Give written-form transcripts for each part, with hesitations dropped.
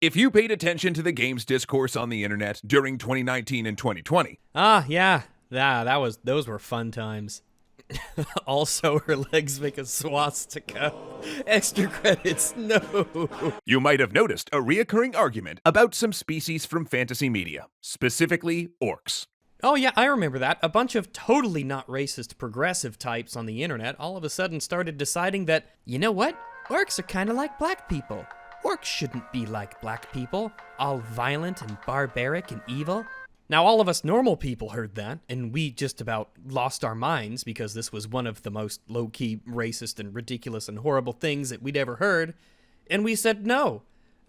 If you paid attention to the game's discourse on the internet during 2019 and 2020. Those were fun times. Also, her legs make a swastika. Extra credits, no. You might have noticed a reoccurring argument about some species from fantasy media, specifically orcs. Oh yeah, I remember that. A bunch of totally not racist progressive types on the internet all of a sudden started deciding that, you know what? Orcs are kind of like black people. Orcs shouldn't be like black people, all violent and barbaric and evil. Now, all of us normal people heard that, and we just about lost our minds because this was one of the most low-key racist and ridiculous and horrible things that we'd ever heard. And we said, no,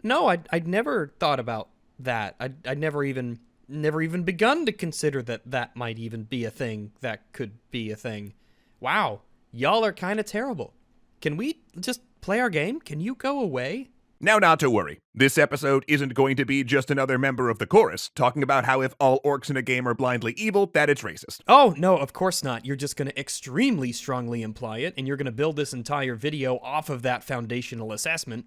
I'd never thought about that. I'd never even begun to consider that might even be a thing that could be a thing. Wow, y'all are kind of terrible. Can we just play our game? Can you go away? Now, not to worry. This episode isn't going to be just another member of the chorus talking about how if all orcs in a game are blindly evil, that it's racist. Oh, no, of course not. You're just going to extremely strongly imply it, and you're going to build this entire video off of that foundational assessment.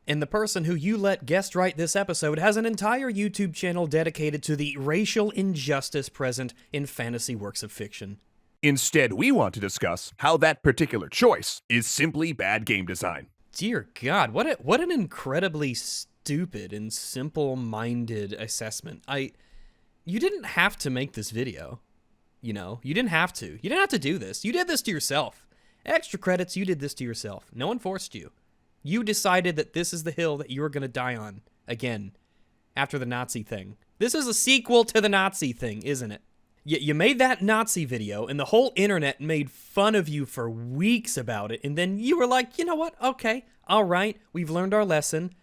And the person who you let guest write this episode has an entire YouTube channel dedicated to the racial injustice present in fantasy works of fiction. Instead, we want to discuss how that particular choice is simply bad game design. Dear God, what an incredibly stupid and simple-minded assessment. You didn't have to make this video. You know, you didn't have to. You didn't have to do this. You did this to yourself. Extra credits, you did this to yourself. No one forced you. You decided that this is the hill that you were going to die on, again, after the Nazi thing. This is a sequel to the Nazi thing, isn't it? You made that Nazi video, and the whole internet made fun of you for weeks about it, and then you were like, you know what, okay, all right, we've learned our lesson.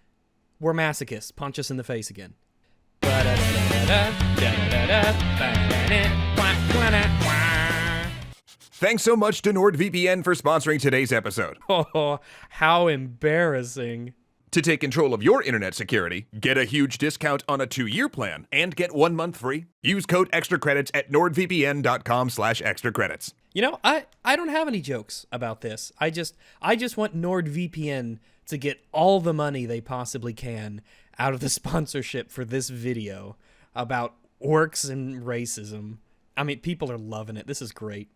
We're masochists. Punch us in the face again. Thanks so much to NordVPN for sponsoring today's episode. Oh, how embarrassing. To take control of your internet security, get a huge discount on a 2-year plan, and get 1 month free, use code EXTRACREDITS at nordvpn.com/extracredits. You know, I don't have any jokes about this. I just want NordVPN to get all the money they possibly can out of the sponsorship for this video about orcs and racism. I mean, people are loving it. This is great.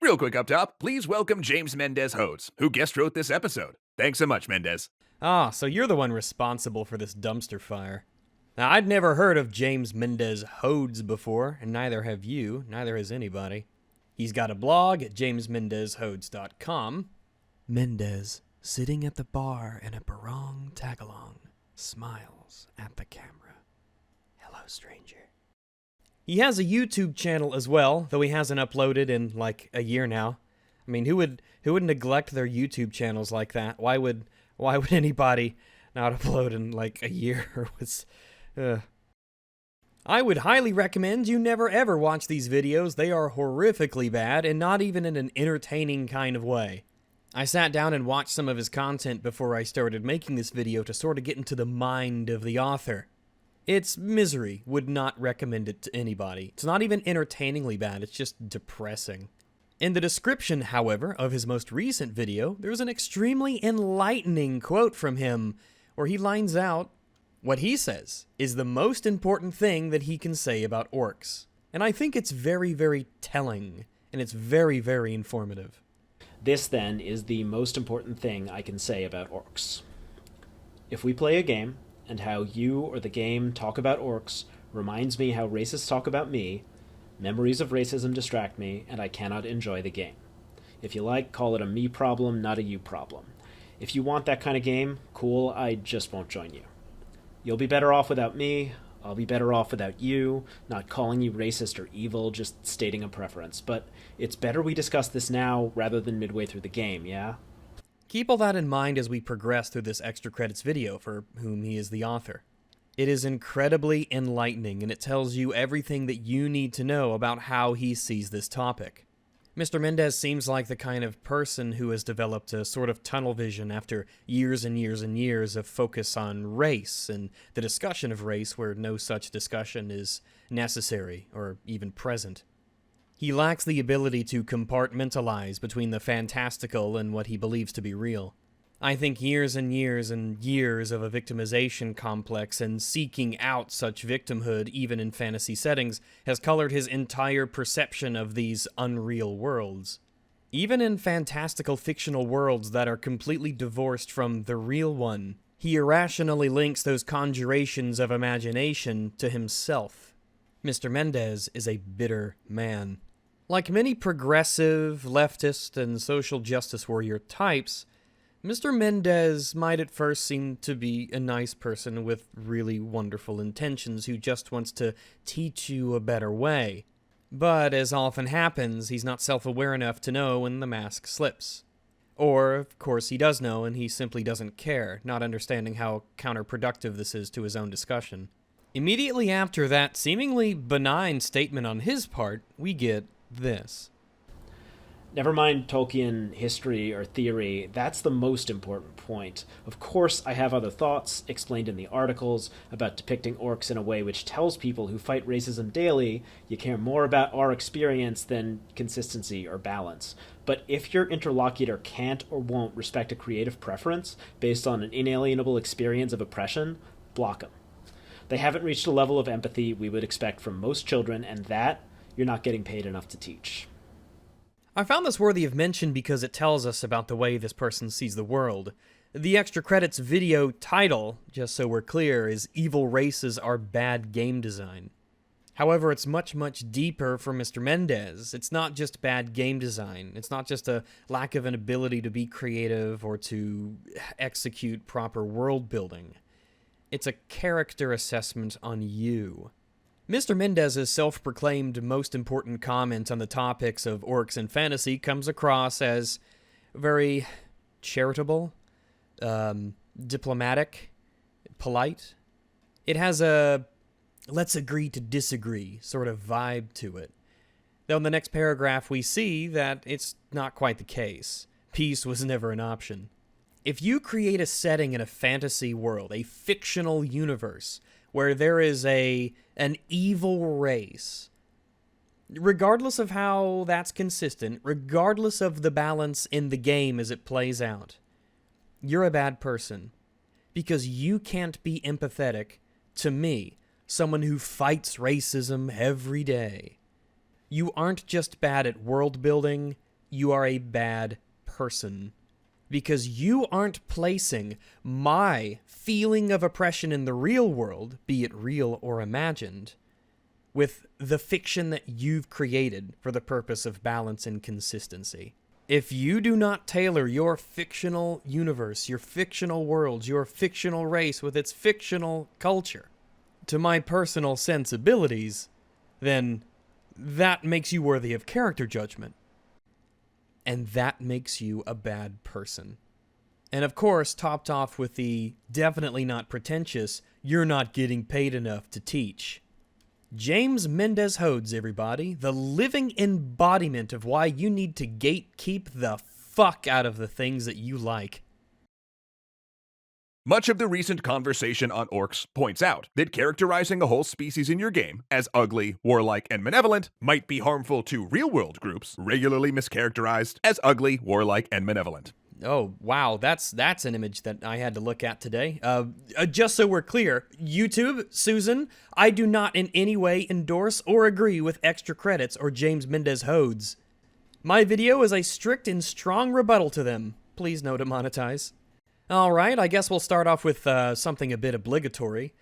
Real quick up top, please welcome James Mendez Hodes, who guest wrote this episode. Thanks so much, Mendez. Ah, so you're the one responsible for this dumpster fire. Now, I'd never heard of James Mendez Hodes before, and neither have you, neither has anybody. He's got a blog at jamesmendezhodes.com. Mendez, sitting at the bar in a barong tagalong, smiles at the camera. Hello, stranger. He has a YouTube channel as well, though he hasn't uploaded in like a year now. I mean, who would neglect their YouTube channels like that? Why would anybody not upload in like a year? I would highly recommend you never ever watch these videos. They are horrifically bad and not even in an entertaining kind of way. I sat down and watched some of his content before I started making this video to sort of get into the mind of the author. It's misery. Would not recommend it to anybody. It's not even entertainingly bad, it's just depressing. In the description, however, of his most recent video, there's an extremely enlightening quote from him where he lines out what he says is the most important thing that he can say about orcs. And I think it's very, very telling, and it's very, very informative. This, then, is the most important thing I can say about orcs. If we play a game, and how you or the game talk about orcs reminds me how racists talk about me, memories of racism distract me, and I cannot enjoy the game. If you like, call it a me problem, not a you problem. If you want that kind of game, cool, I just won't join you. You'll be better off without me, I'll be better off without you, not calling you racist or evil, just stating a preference. But it's better we discuss this now rather than midway through the game, yeah? Keep all that in mind as we progress through this extra credits video for whom he is the author. It is incredibly enlightening, and it tells you everything that you need to know about how he sees this topic. Mr. Mendez seems like the kind of person who has developed a sort of tunnel vision after years and years and years of focus on race and the discussion of race where no such discussion is necessary or even present. He lacks the ability to compartmentalize between the fantastical and what he believes to be real. I think years and years and years of a victimization complex and seeking out such victimhood, even in fantasy settings, has colored his entire perception of these unreal worlds. Even in fantastical fictional worlds that are completely divorced from the real one, he irrationally links those conjurations of imagination to himself. Mr. Mendez is a bitter man. Like many progressive, leftist, and social justice warrior types, Mr. Mendez might at first seem to be a nice person with really wonderful intentions who just wants to teach you a better way. But as often happens, he's not self-aware enough to know when the mask slips. Or, of course, he does know and he simply doesn't care, not understanding how counterproductive this is to his own discussion. Immediately after that seemingly benign statement on his part, we get this. Never mind Tolkien history or theory, that's the most important point. Of course, I have other thoughts, explained in the articles, about depicting orcs in a way which tells people who fight racism daily you care more about our experience than consistency or balance. But if your interlocutor can't or won't respect a creative preference based on an inalienable experience of oppression, block them. They haven't reached a level of empathy we would expect from most children, and that you're not getting paid enough to teach. I found this worthy of mention because it tells us about the way this person sees the world. The extra credits video title, just so we're clear, is Evil Races Are Bad Game Design. However, it's much, much deeper for Mr. Mendez. It's not just bad game design. It's not just a lack of an ability to be creative or to execute proper world building. It's a character assessment on you. Mr. Mendez's self-proclaimed most important comment on the topics of orcs and fantasy comes across as very charitable, diplomatic, polite. It has a let's agree to disagree sort of vibe to it. Though in the next paragraph we see that it's not quite the case. Peace was never an option. If you create a setting in a fantasy world, a fictional universe, where there is an evil race, regardless of how that's consistent, regardless of the balance in the game as it plays out, you're a bad person. Because you can't be empathetic to me, someone who fights racism every day. You aren't just bad at world building, you are a bad person. Because you aren't placing my feeling of oppression in the real world, be it real or imagined, with the fiction that you've created for the purpose of balance and consistency. If you do not tailor your fictional universe, your fictional worlds, your fictional race with its fictional culture to my personal sensibilities, then that makes you worthy of character judgment. And that makes you a bad person. And of course, topped off with the definitely not pretentious, you're not getting paid enough to teach. James Mendez Hodes, everybody, the living embodiment of why you need to gatekeep the fuck out of the things that you like. Much of the recent conversation on orcs points out that characterizing a whole species in your game as ugly, warlike, and malevolent might be harmful to real-world groups regularly mischaracterized as ugly, warlike, and malevolent. Oh, wow, that's an image that I had to look at today. Just so we're clear, YouTube, Susan, I do not in any way endorse or agree with extra credits or James Mendez Hodes. My video is a strict and strong rebuttal to them. Please no to monetize. Alright, I guess we'll start off with something a bit obligatory.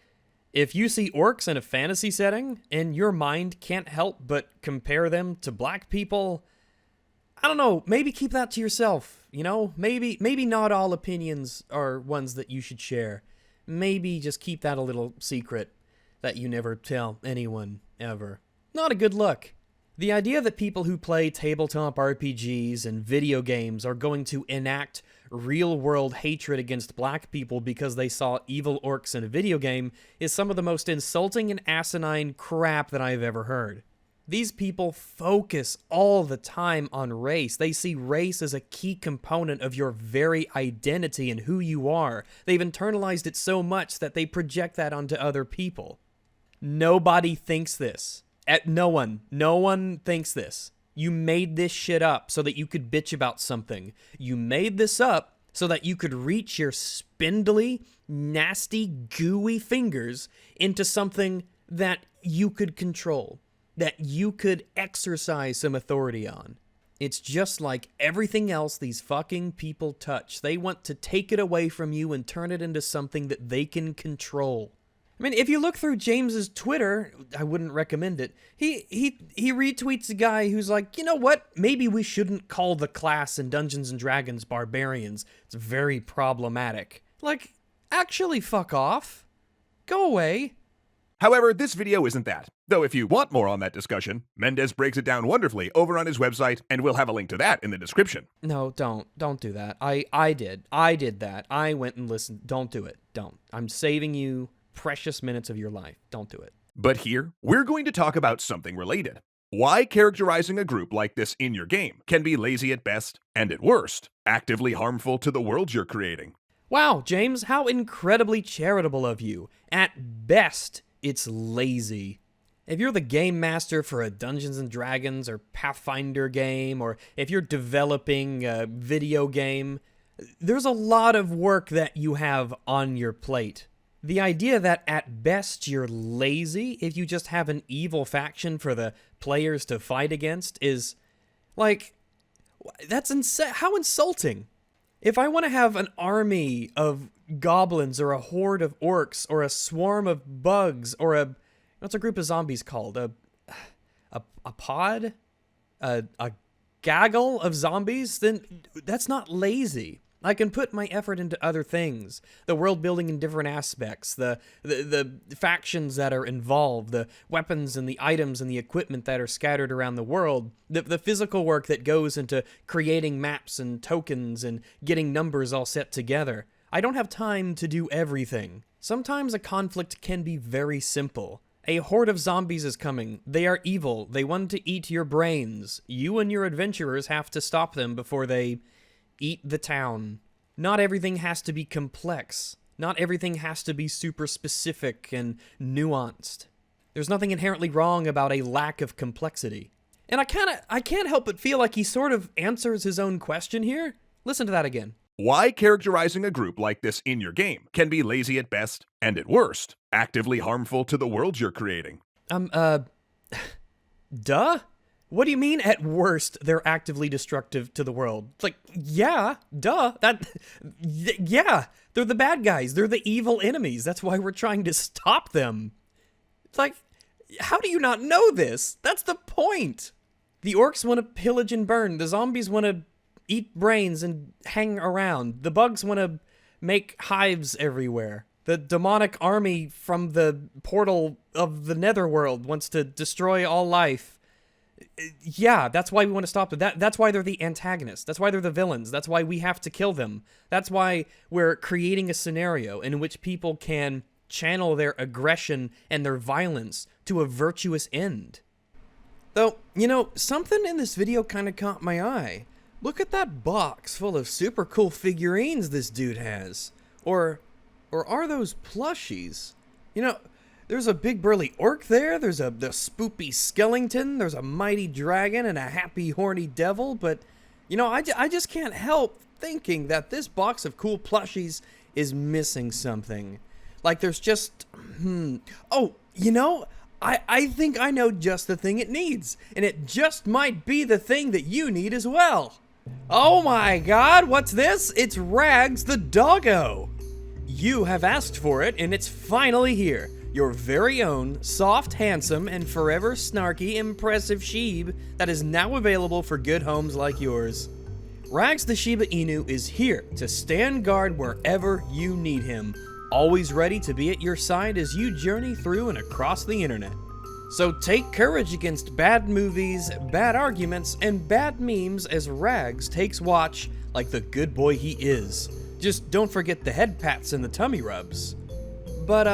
If you see orcs in a fantasy setting, and your mind can't help but compare them to black people, I don't know, maybe keep that to yourself, you know? Maybe not all opinions are ones that you should share. Maybe just keep that a little secret that you never tell anyone, ever. Not a good look. The idea that people who play tabletop RPGs and video games are going to enact real-world hatred against black people because they saw evil orcs in a video game is some of the most insulting and asinine crap that I've ever heard. These people focus all the time on race. They see race as a key component of your very identity and who you are. They've internalized it so much that they project that onto other people. Nobody thinks this. No one thinks this. You made this shit up so that you could bitch about something. You made this up so that you could reach your spindly, nasty, gooey fingers into something that you could control, that you could exercise some authority on. It's just like everything else these fucking people touch. They want to take it away from you and turn it into something that they can control. I mean, if you look through James's Twitter, I wouldn't recommend it. He retweets a guy who's like, you know what? Maybe we shouldn't call the class in Dungeons and Dragons barbarians. It's very problematic. Like, actually fuck off. Go away. However, this video isn't that. Though if you want more on that discussion, Mendez breaks it down wonderfully over on his website, and we'll have a link to that in the description. No, don't do that. I did that. I went and listened. Don't do it. Don't. I'm saving you precious minutes of your life. Don't do it. But here, we're going to talk about something related. Why characterizing a group like this in your game can be lazy at best, and at worst, actively harmful to the world you're creating. Wow, James, how incredibly charitable of you. At best, it's lazy. If you're the game master for a Dungeons & Dragons or Pathfinder game, or if you're developing a video game, there's a lot of work that you have on your plate. The idea that at best you're lazy if you just have an evil faction for the players to fight against is, like, how insulting. If I want to have an army of goblins or a horde of orcs or a swarm of bugs or what's a group of zombies called? A pod? A gaggle of zombies? Then that's not lazy. I can put my effort into other things. The world building in different aspects, the factions that are involved, the weapons and the items and the equipment that are scattered around the world, the physical work that goes into creating maps and tokens and getting numbers all set together. I don't have time to do everything. Sometimes a conflict can be very simple. A horde of zombies is coming. They are evil. They want to eat your brains. You and your adventurers have to stop them before they eat the town. Not everything has to be complex. Not everything has to be super specific and nuanced. There's nothing inherently wrong about a lack of complexity. And I can't help but feel like he sort of answers his own question here. Listen to that again. Why characterizing a group like this in your game can be lazy at best, and at worst, actively harmful to the world you're creating. Duh? What do you mean, at worst, they're actively destructive to the world? It's like, yeah, duh. Yeah, they're the bad guys. They're the evil enemies. That's why we're trying to stop them. It's like, how do you not know this? That's the point. The orcs want to pillage and burn. The zombies want to eat brains and hang around. The bugs want to make hives everywhere. The demonic army from the portal of the netherworld wants to destroy all life. Yeah, that's why we want to stop them. That's why they're the antagonists. That's why they're the villains. That's why we have to kill them. That's why we're creating a scenario in which people can channel their aggression and their violence to a virtuous end. Though, you know, something in this video kind of caught my eye. Look at that box full of super cool figurines this dude has. Or are those plushies? You know, there's a big burly orc there, there's the spoopy skeleton, there's a mighty dragon and a happy horny devil, but, you know, I just can't help thinking that this box of cool plushies is missing something. Like there's just, oh, you know, I think I know just the thing it needs, and it just might be the thing that you need as well. Oh my god, what's this? It's Rags the doggo! You have asked for it, and it's finally here. Your very own, soft, handsome, and forever snarky, impressive Sheeb that is now available for good homes like yours. Rags the Shiba Inu is here to stand guard wherever you need him, always ready to be at your side as you journey through and across the internet. So take courage against bad movies, bad arguments, and bad memes as Rags takes watch like the good boy he is. Just don't forget the head pats and the tummy rubs. But,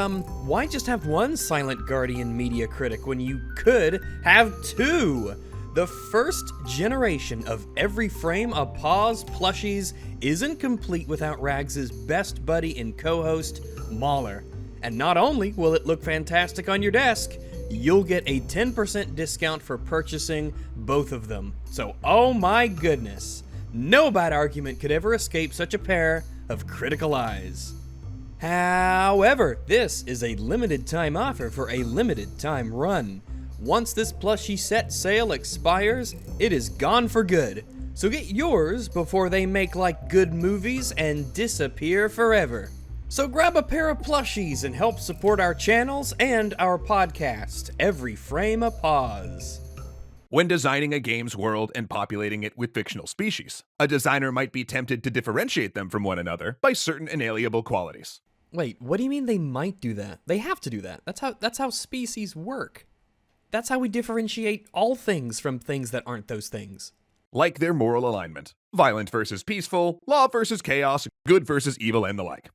why just have one Silent Guardian media critic when you could have two? The first generation of Every Frame a Pause plushies isn't complete without Rags' best buddy and co-host, Mauler. And not only will it look fantastic on your desk, you'll get a 10% discount for purchasing both of them. So, oh my goodness. No bad argument could ever escape such a pair of critical eyes. However, this is a limited time offer for a limited time run. Once this plushie set sale expires, it is gone for good. So get yours before they make like good movies and disappear forever. So grab a pair of plushies and help support our channels and our podcast, Every Frame a Pause. When designing a game's world and populating it with fictional species, a designer might be tempted to differentiate them from one another by certain inalienable qualities. Wait, what do you mean they might do that? They have to do that. That's how species work. That's how we differentiate all things from things that aren't those things. Like their moral alignment. Violent versus peaceful, law versus chaos, good versus evil, and the like.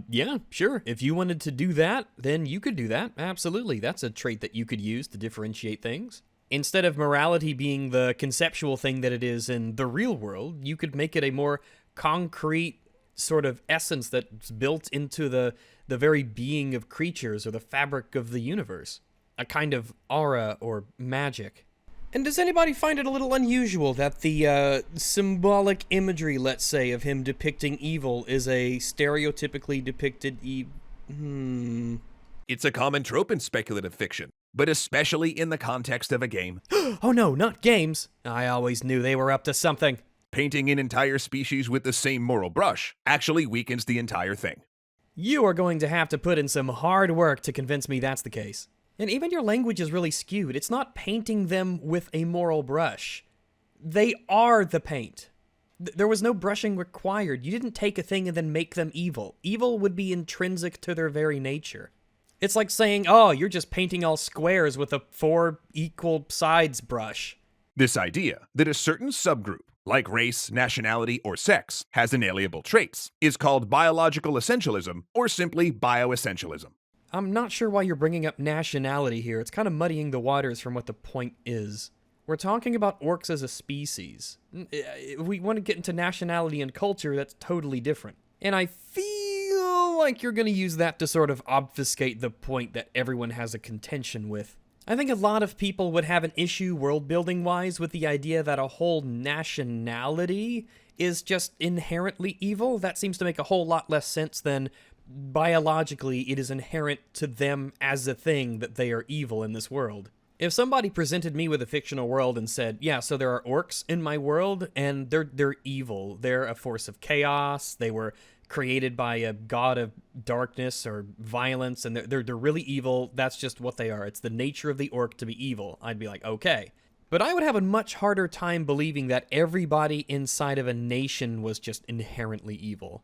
Yeah, sure. If you wanted to do that, then you could do that. Absolutely. That's a trait that you could use to differentiate things. Instead of morality being the conceptual thing that it is in the real world, you could make it a more concrete sort of essence that's built into the very being of creatures or the fabric of the universe. A kind of aura or magic. And does anybody find it a little unusual that the symbolic imagery, let's say, of him depicting evil is a stereotypically depicted It's a common trope in speculative fiction, but especially in the context of a game. Oh no, not games. I always knew they were up to something. Painting an entire species with the same moral brush actually weakens the entire thing. You are going to have to put in some hard work to convince me that's the case. And even your language is really skewed. It's not painting them with a moral brush. They are the paint. There was no brushing required. You didn't take a thing and then make them evil. Evil would be intrinsic to their very nature. It's like saying, oh, you're just painting all squares with a 4 equal sides brush. This idea that a certain subgroup, like race, nationality, or sex, has inalienable traits is called biological essentialism or simply bioessentialism. I'm not sure why you're bringing up nationality here. It's kind of muddying the waters from what the point is. We're talking about orcs as a species. If we want to get into nationality and culture, that's totally different. And I feel like you're going to use that to sort of obfuscate the point that everyone has a contention with. I think a lot of people would have an issue world-building-wise with the idea that a whole nationality is just inherently evil. That seems to make a whole lot less sense than biologically it is inherent to them as a thing that they are evil in this world. If somebody presented me with a fictional world and said, yeah, so there are orcs in my world and they're evil. They're a force of chaos. They were created by a god of darkness or violence and they're really evil. That's just what they are. It's the nature of the orc to be evil. I'd be like, okay. But I would have a much harder time believing that everybody inside of a nation was just inherently evil.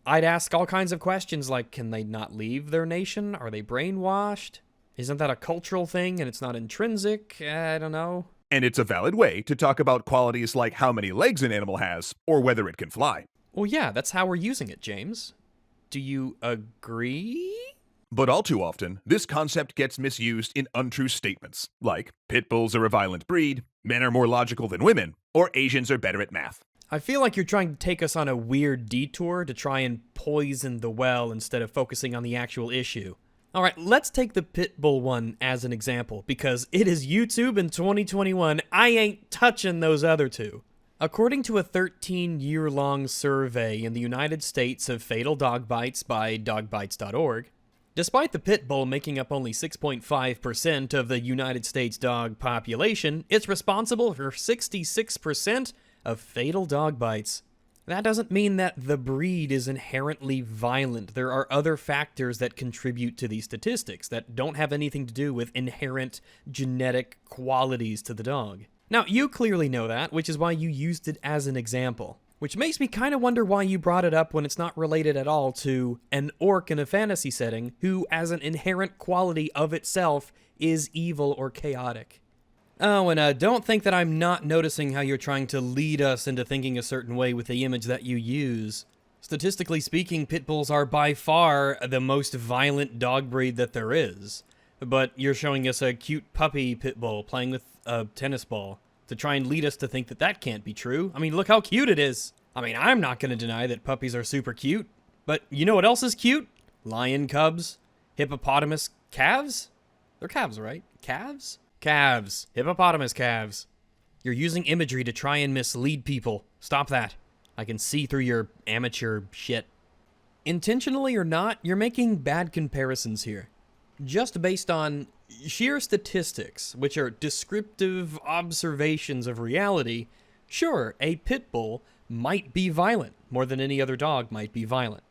I'd ask all kinds of questions like, can they not leave their nation? Are they brainwashed? Isn't that a cultural thing and it's not intrinsic? I don't know. And it's a valid way to talk about qualities like how many legs an animal has or whether it can fly. Well, yeah, that's how we're using it, James. Do you agree? But all too often, this concept gets misused in untrue statements, like pit bulls are a violent breed, men are more logical than women, or Asians are better at math. I feel like you're trying to take us on a weird detour to try and poison the well instead of focusing on the actual issue. Alright, let's take the pit bull one as an example, because it is YouTube in 2021. I ain't touching those other two. According to a 13-year-long survey in the United States of fatal dog bites by dogbites.org, despite the pit bull making up only 6.5% of the United States dog population, it's responsible for 66% of fatal dog bites. That doesn't mean that the breed is inherently violent. There are other factors that contribute to these statistics that don't have anything to do with inherent genetic qualities to the dog. Now, you clearly know that, which is why you used it as an example. Which makes me kind of wonder why you brought it up when it's not related at all to an orc in a fantasy setting who, as an inherent quality of itself, is evil or chaotic. Oh, and don't think that I'm not noticing how you're trying to lead us into thinking a certain way with the image that you use. Statistically speaking, pit bulls are by far the most violent dog breed that there is. But you're showing us a cute puppy pit bull playing with a tennis ball to try and lead us to think that that can't be true. I mean, look how cute it is. I mean, I'm not going to deny that puppies are super cute. But you know what else is cute? Lion cubs, hippopotamus calves? They're calves, right? Calves? Calves. Hippopotamus calves. You're using imagery to try and mislead people. Stop that. I can see through your amateur shit. Intentionally or not, you're making bad comparisons here. Just based on sheer statistics, which are descriptive observations of reality, sure, a pit bull might be violent more than any other dog might be violent.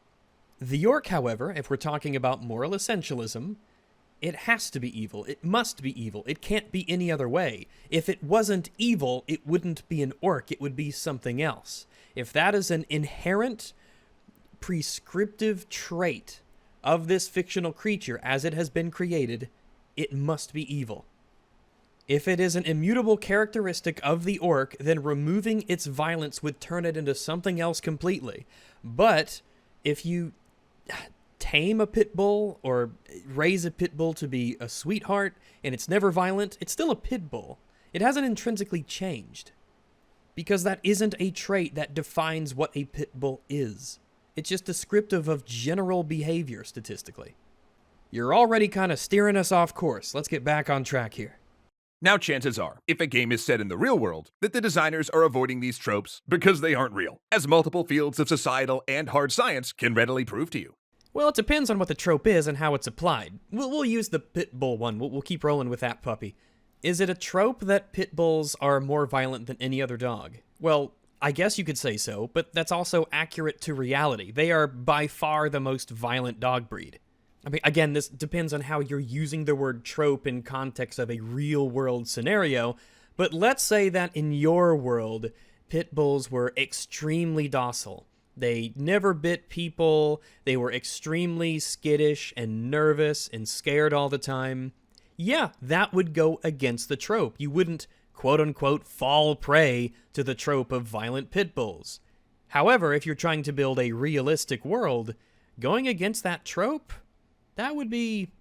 The York, however, if we're talking about moral essentialism, it has to be evil. It must be evil. It can't be any other way. If it wasn't evil, it wouldn't be an orc. It would be something else. If that is an inherent prescriptive trait of this fictional creature as it has been created, it must be evil. If it is an immutable characteristic of the orc, then removing its violence would turn it into something else completely. But if you tame a pit bull or raise a pit bull to be a sweetheart and it's never violent, it's still a pit bull. It hasn't intrinsically changed. Because that isn't a trait that defines what a pit bull is. It's just descriptive of general behavior statistically. You're already kind of steering us off course. Let's get back on track here. Now, chances are, if a game is set in the real world, that the designers are avoiding these tropes because they aren't real, as multiple fields of societal and hard science can readily prove to you. Well, it depends on what the trope is and how it's applied. We'll use the pit bull one. We'll keep rolling with that puppy. Is it a trope that pit bulls are more violent than any other dog? Well, I guess you could say so, but that's also accurate to reality. They are by far the most violent dog breed. I mean, again, this depends on how you're using the word trope in context of a real-world scenario, but let's say that in your world, pit bulls were extremely docile. They never bit people, they were extremely skittish and nervous and scared all the time. Yeah, that would go against the trope. You wouldn't, quote-unquote, fall prey to the trope of violent pit bulls. However, if you're trying to build a realistic world, going against that trope, that would be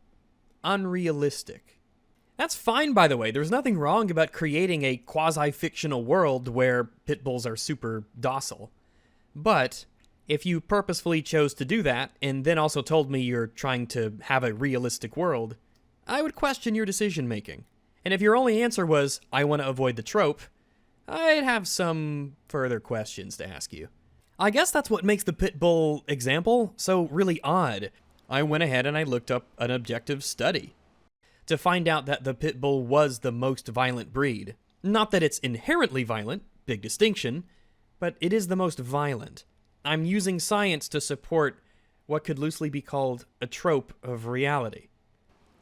unrealistic. That's fine, by the way. There's nothing wrong about creating a quasi-fictional world where pit bulls are super docile. But if you purposefully chose to do that, and then also told me you're trying to have a realistic world, I would question your decision-making. And if your only answer was, I want to avoid the trope, I'd have some further questions to ask you. I guess that's what makes the pit bull example so really odd. I went ahead and I looked up an objective study to find out that the pit bull was the most violent breed. Not that it's inherently violent, big distinction, but it is the most violent. I'm using science to support what could loosely be called a trope of reality.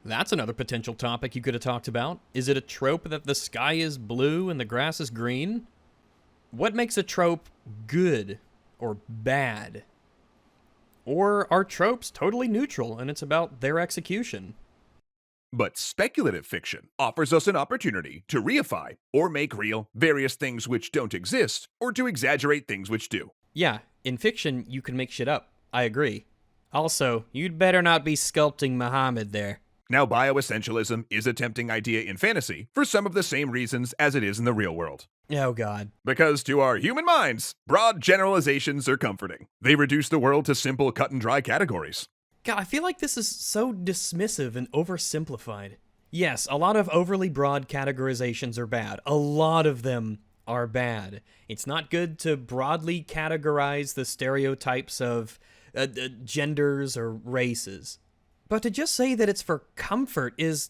That's another potential topic you could have talked about. Is it a trope that the sky is blue and the grass is green? What makes a trope good or bad? Or are tropes totally neutral and it's about their execution? But speculative fiction offers us an opportunity to reify or make real various things which don't exist, or to exaggerate things which do. Yeah, in fiction, you can make shit up. I agree. Also, you'd better not be sculpting Muhammad there. Now, bioessentialism is a tempting idea in fantasy for some of the same reasons as it is in the real world. Oh, God. Because to our human minds, broad generalizations are comforting. They reduce the world to simple cut and dry categories. God, I feel like this is so dismissive and oversimplified. Yes, a lot of overly broad categorizations are bad. A lot of them are bad. It's not good to broadly categorize the stereotypes of genders or races. But to just say that it's for comfort is...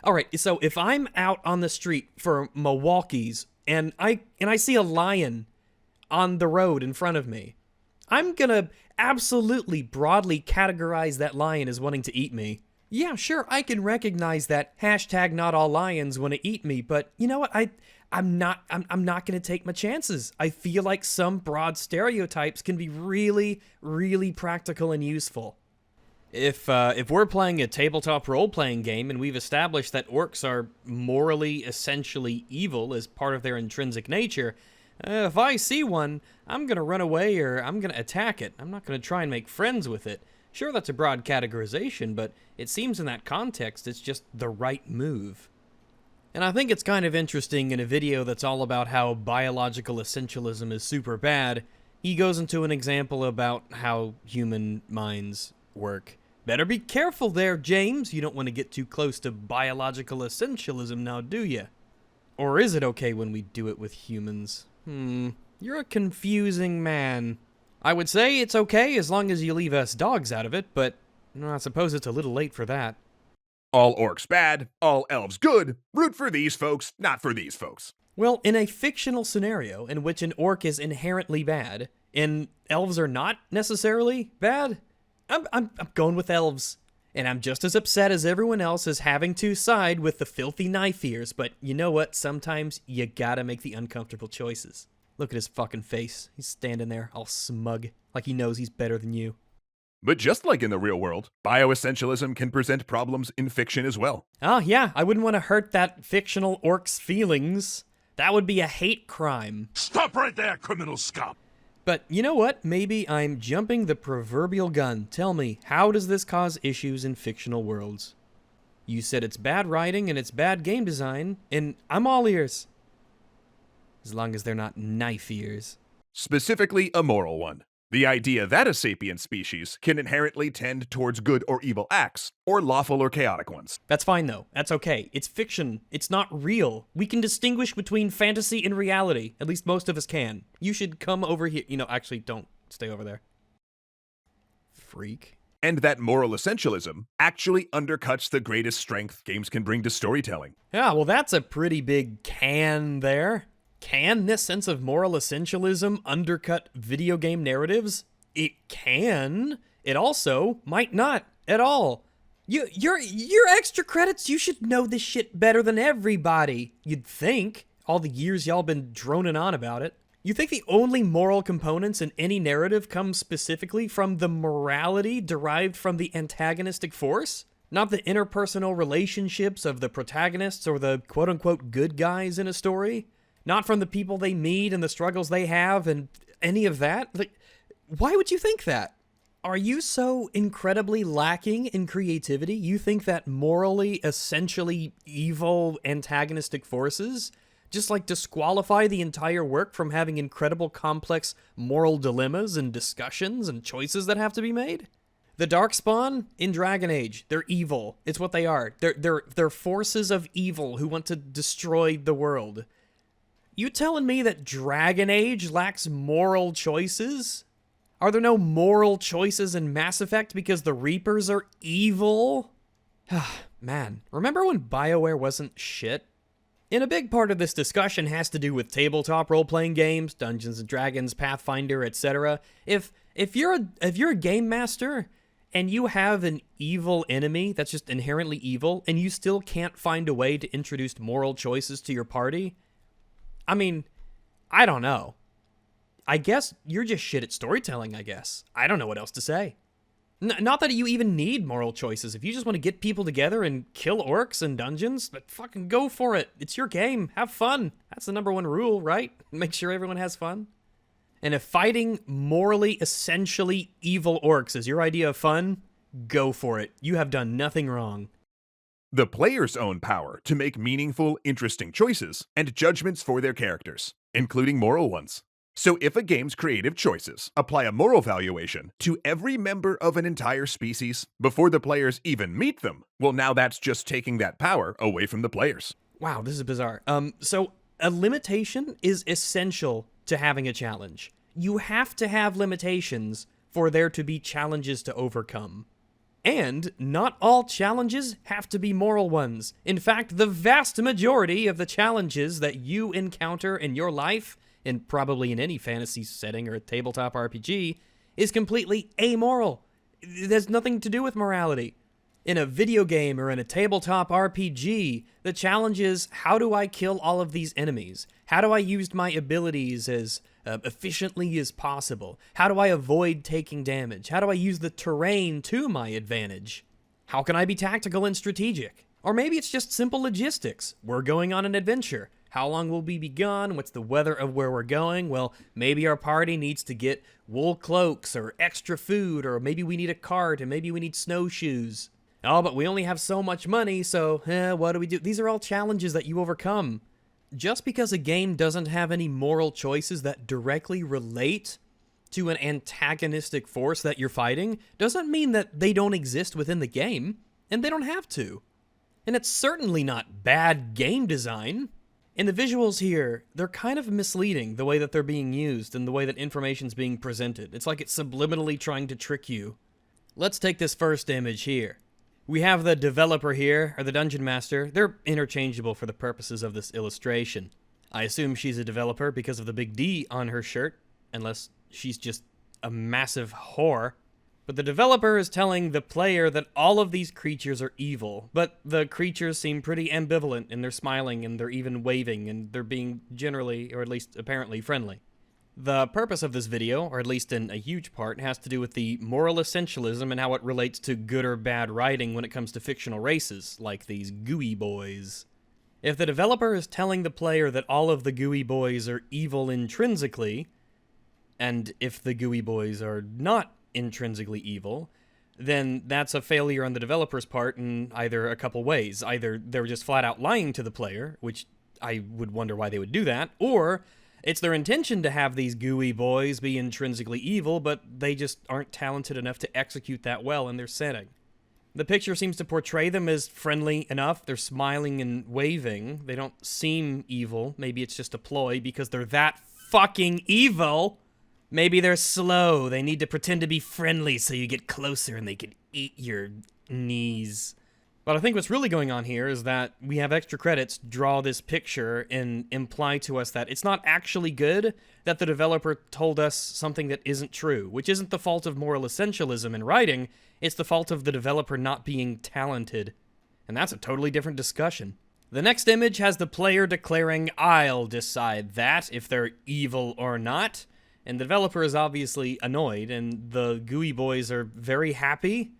Alright, so if I'm out on the street for Milwaukee's and I see a lion on the road in front of me, I'm gonna absolutely broadly categorize that lion as wanting to eat me. Yeah, sure, I can recognize that hashtag not all lions want to eat me, but you know what? I'm not gonna take my chances. I feel like some broad stereotypes can be really, really practical and useful. If we're playing a tabletop role-playing game and we've established that orcs are morally essentially evil as part of their intrinsic nature, if I see one, I'm going to run away or I'm going to attack it. I'm not going to try and make friends with it. Sure, that's a broad categorization, but it seems in that context it's just the right move. And I think it's kind of interesting in a video that's all about how biological essentialism is super bad, he goes into an example about how human minds work. Better be careful there, James. You don't want to get too close to biological essentialism now, do you? Or is it okay when we do it with humans? You're a confusing man. I would say it's okay as long as you leave us dogs out of it, but I suppose it's a little late for that. All orcs bad, all elves good. Root for these folks, not for these folks. Well, in a fictional scenario in which an orc is inherently bad, and elves are not necessarily bad, I'm going with elves. And I'm just as upset as everyone else as having to side with the filthy knife ears, but you know what? Sometimes you gotta make the uncomfortable choices. Look at his fucking face. He's standing there all smug, like he knows he's better than you. But just like in the real world, bioessentialism can present problems in fiction as well. Oh, yeah, I wouldn't want to hurt that fictional orc's feelings. That would be a hate crime. Stop right there, criminal scum! But you know what? Maybe I'm jumping the proverbial gun. Tell me, how does this cause issues in fictional worlds? You said it's bad writing and it's bad game design, and I'm all ears. As long as they're not knife ears. Specifically, a moral one. The idea that a sapient species can inherently tend towards good or evil acts, or lawful or chaotic ones. That's fine, though. That's okay. It's fiction. It's not real. We can distinguish between fantasy and reality. At least most of us can. You should come over here. Actually, don't stay over there. Freak. And that moral essentialism actually undercuts the greatest strength games can bring to storytelling. Yeah, well, that's a pretty big can there. Can this sense of moral essentialism undercut video game narratives? It can. It also might not at all. Your extra credits, you should know this shit better than everybody. You'd think. All the years y'all been droning on about it. You think the only moral components in any narrative come specifically from the morality derived from the antagonistic force? Not the interpersonal relationships of the protagonists or the quote-unquote good guys in a story? Not from the people they meet and the struggles they have and any of that? Like, why would you think that? Are you so incredibly lacking in creativity? You think that morally, essentially evil antagonistic forces just disqualify the entire work from having incredible complex moral dilemmas and discussions and choices that have to be made? The Darkspawn in Dragon Age, they're evil. It's what they are. They're forces of evil who want to destroy the world. You telling me that Dragon Age lacks moral choices? Are there no moral choices in Mass Effect because the Reapers are evil? Man, remember when BioWare wasn't shit? And a big part of this discussion has to do with tabletop role-playing games, Dungeons & Dragons, Pathfinder, etc. If you're a game master and you have an evil enemy that's just inherently evil and you still can't find a way to introduce moral choices to your party, I mean, I don't know. I guess you're just shit at storytelling, I guess. I don't know what else to say. Not that you even need moral choices. If you just want to get people together and kill orcs in dungeons, but fucking go for it. It's your game. Have fun. That's the number one rule, right? Make sure everyone has fun. And if fighting morally, essentially evil orcs is your idea of fun, go for it. You have done nothing wrong. The players own power to make meaningful, interesting choices and judgments for their characters, including moral ones. So if a game's creative choices apply a moral valuation to every member of an entire species before the players even meet them, well, now that's just taking that power away from the players. Wow, this is bizarre. So a limitation is essential to having a challenge. You have to have limitations for there to be challenges to overcome. And not all challenges have to be moral ones. In fact, the vast majority of the challenges that you encounter in your life, and probably in any fantasy setting or a tabletop RPG, is completely amoral. It has nothing to do with morality. In a video game or in a tabletop RPG, the challenge is, how do I kill all of these enemies? How do I use my abilities as efficiently as possible? How do I avoid taking damage? How do I use the terrain to my advantage? How can I be tactical and strategic? Or maybe it's just simple logistics. We're going on an adventure. How long will we be gone? What's the weather of where we're going? Well, maybe our party needs to get wool cloaks or extra food, or maybe we need a cart, and maybe we need snowshoes. Oh, but we only have so much money, so what do we do? These are all challenges that you overcome. Just because a game doesn't have any moral choices that directly relate to an antagonistic force that you're fighting doesn't mean that they don't exist within the game, and they don't have to. And it's certainly not bad game design. And the visuals here, they're kind of misleading, the way that they're being used and the way that information's being presented. It's like it's subliminally trying to trick you. Let's take this first image here. We have the developer here, or the dungeon master. They're interchangeable for the purposes of this illustration. I assume she's a developer because of the big D on her shirt, unless she's just a massive whore. But the developer is telling the player that all of these creatures are evil, but the creatures seem pretty ambivalent, and they're smiling, and they're even waving, and they're being generally, or at least apparently, friendly. The purpose of this video, or at least in a huge part, has to do with the moral essentialism and how it relates to good or bad writing when it comes to fictional races, like these gooey boys. If the developer is telling the player that all of the gooey boys are evil intrinsically, and if the gooey boys are not intrinsically evil, then that's a failure on the developer's part in either a couple ways. Either they're just flat out lying to the player, which I would wonder why they would do that, or it's their intention to have these gooey boys be intrinsically evil, but they just aren't talented enough to execute that well in their setting. The picture seems to portray them as friendly enough. They're smiling and waving. They don't seem evil. Maybe it's just a ploy because they're that fucking evil. Maybe they're slow. They need to pretend to be friendly so you get closer and they can eat your knees. But I think what's really going on here is that we have extra credits draw this picture and imply to us that it's not actually good, that the developer told us something that isn't true, which isn't the fault of moral essentialism in writing, it's the fault of the developer not being talented. And that's a totally different discussion. The next image has the player declaring, "I'll decide that, if they're evil or not." And the developer is obviously annoyed, and the gooey boys are very happy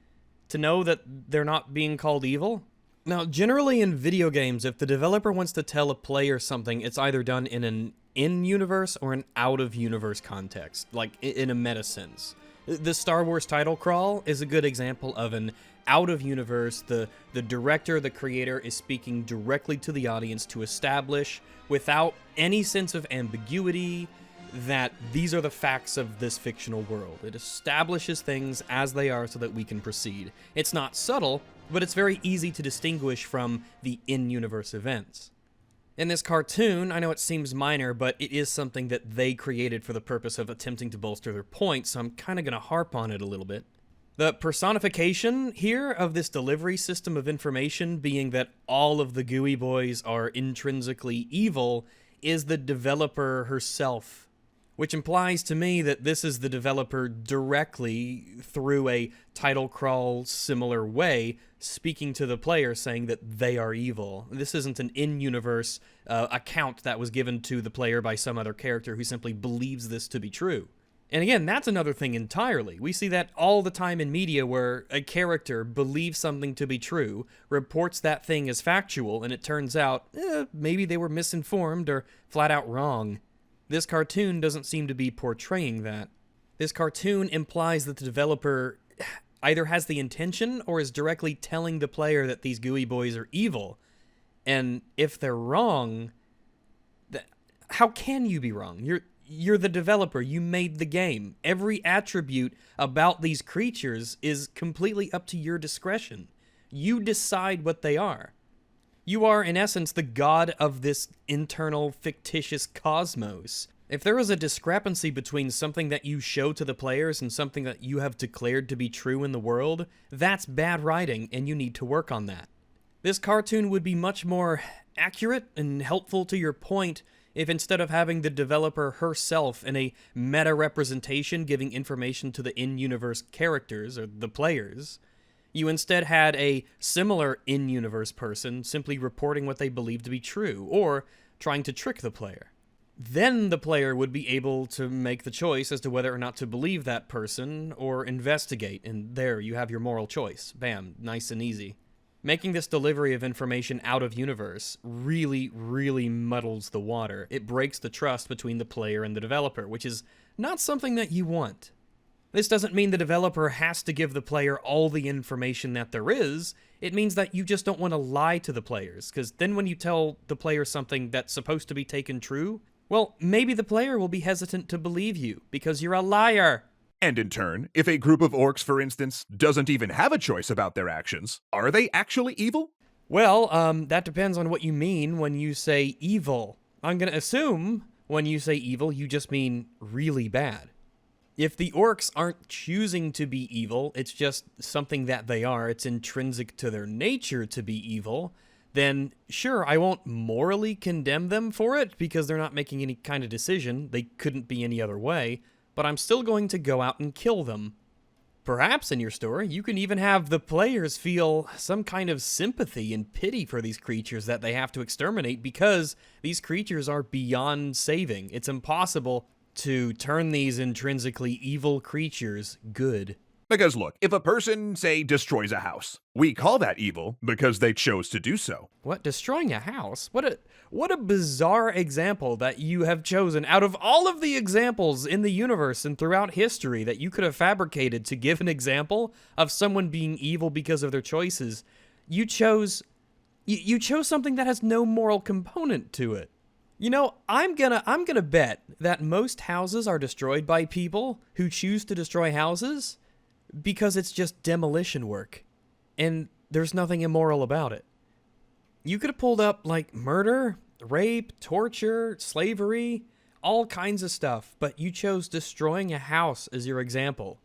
to know that they're not being called evil. Now, generally in video games, if the developer wants to tell a player something, it's either done in an in-universe or an out-of-universe context, like in a meta sense. The Star Wars title crawl is a good example of an out-of-universe. The director, the creator, is speaking directly to the audience to establish, without any sense of ambiguity, that these are the facts of this fictional world. It establishes things as they are so that we can proceed. It's not subtle, but it's very easy to distinguish from the in-universe events. In this cartoon, I know it seems minor, but it is something that they created for the purpose of attempting to bolster their point, so I'm kind of going to harp on it a little bit. The personification here of this delivery system of information being that all of the gooey boys are intrinsically evil is the developer herself, which implies to me that this is the developer directly, through a title crawl similar way, speaking to the player saying that they are evil. This isn't an in-universe account that was given to the player by some other character who simply believes this to be true. And again, that's another thing entirely. We see that all the time in media where a character believes something to be true, reports that thing as factual, and it turns out, maybe they were misinformed or flat out wrong. This cartoon doesn't seem to be portraying that. This cartoon implies that the developer either has the intention or is directly telling the player that these gooey boys are evil. And if they're wrong, how can you be wrong? You're the developer. You made the game. Every attribute about these creatures is completely up to your discretion. You decide what they are. You are, in essence, the god of this internal, fictitious cosmos. If there is a discrepancy between something that you show to the players and something that you have declared to be true in the world, that's bad writing, and you need to work on that. This cartoon would be much more accurate and helpful to your point if instead of having the developer herself in a meta-representation giving information to the in-universe characters, or the players, you instead had a similar in-universe person simply reporting what they believe to be true, or trying to trick the player. Then the player would be able to make the choice as to whether or not to believe that person or investigate, and there you have your moral choice. Bam, nice and easy. Making this delivery of information out of universe really, really muddles the water. It breaks the trust between the player and the developer, which is not something that you want. This doesn't mean the developer has to give the player all the information that there is. It means that you just don't want to lie to the players, because then when you tell the player something that's supposed to be taken true, well, maybe the player will be hesitant to believe you, because you're a liar. And in turn, if a group of orcs, for instance, doesn't even have a choice about their actions, are they actually evil? Well, that depends on what you mean when you say evil. I'm gonna assume when you say evil, you just mean really bad. If the orcs aren't choosing to be evil, it's just something that they are, it's intrinsic to their nature to be evil, then sure, I won't morally condemn them for it because they're not making any kind of decision. They couldn't be any other way, but I'm still going to go out and kill them. Perhaps in your story, you can even have the players feel some kind of sympathy and pity for these creatures that they have to exterminate because these creatures are beyond saving. It's impossible to turn these intrinsically evil creatures good. Because look, if a person, say, destroys a house, we call that evil because they chose to do so. What, destroying a house? What a bizarre example that you have chosen out of all of the examples in the universe and throughout history that you could have fabricated to give an example of someone being evil because of their choices. You chose something that has no moral component to it. You know, I'm gonna bet that most houses are destroyed by people who choose to destroy houses because it's just demolition work, and there's nothing immoral about it. You could have pulled up, like, murder, rape, torture, slavery, all kinds of stuff, but you chose destroying a house as your example.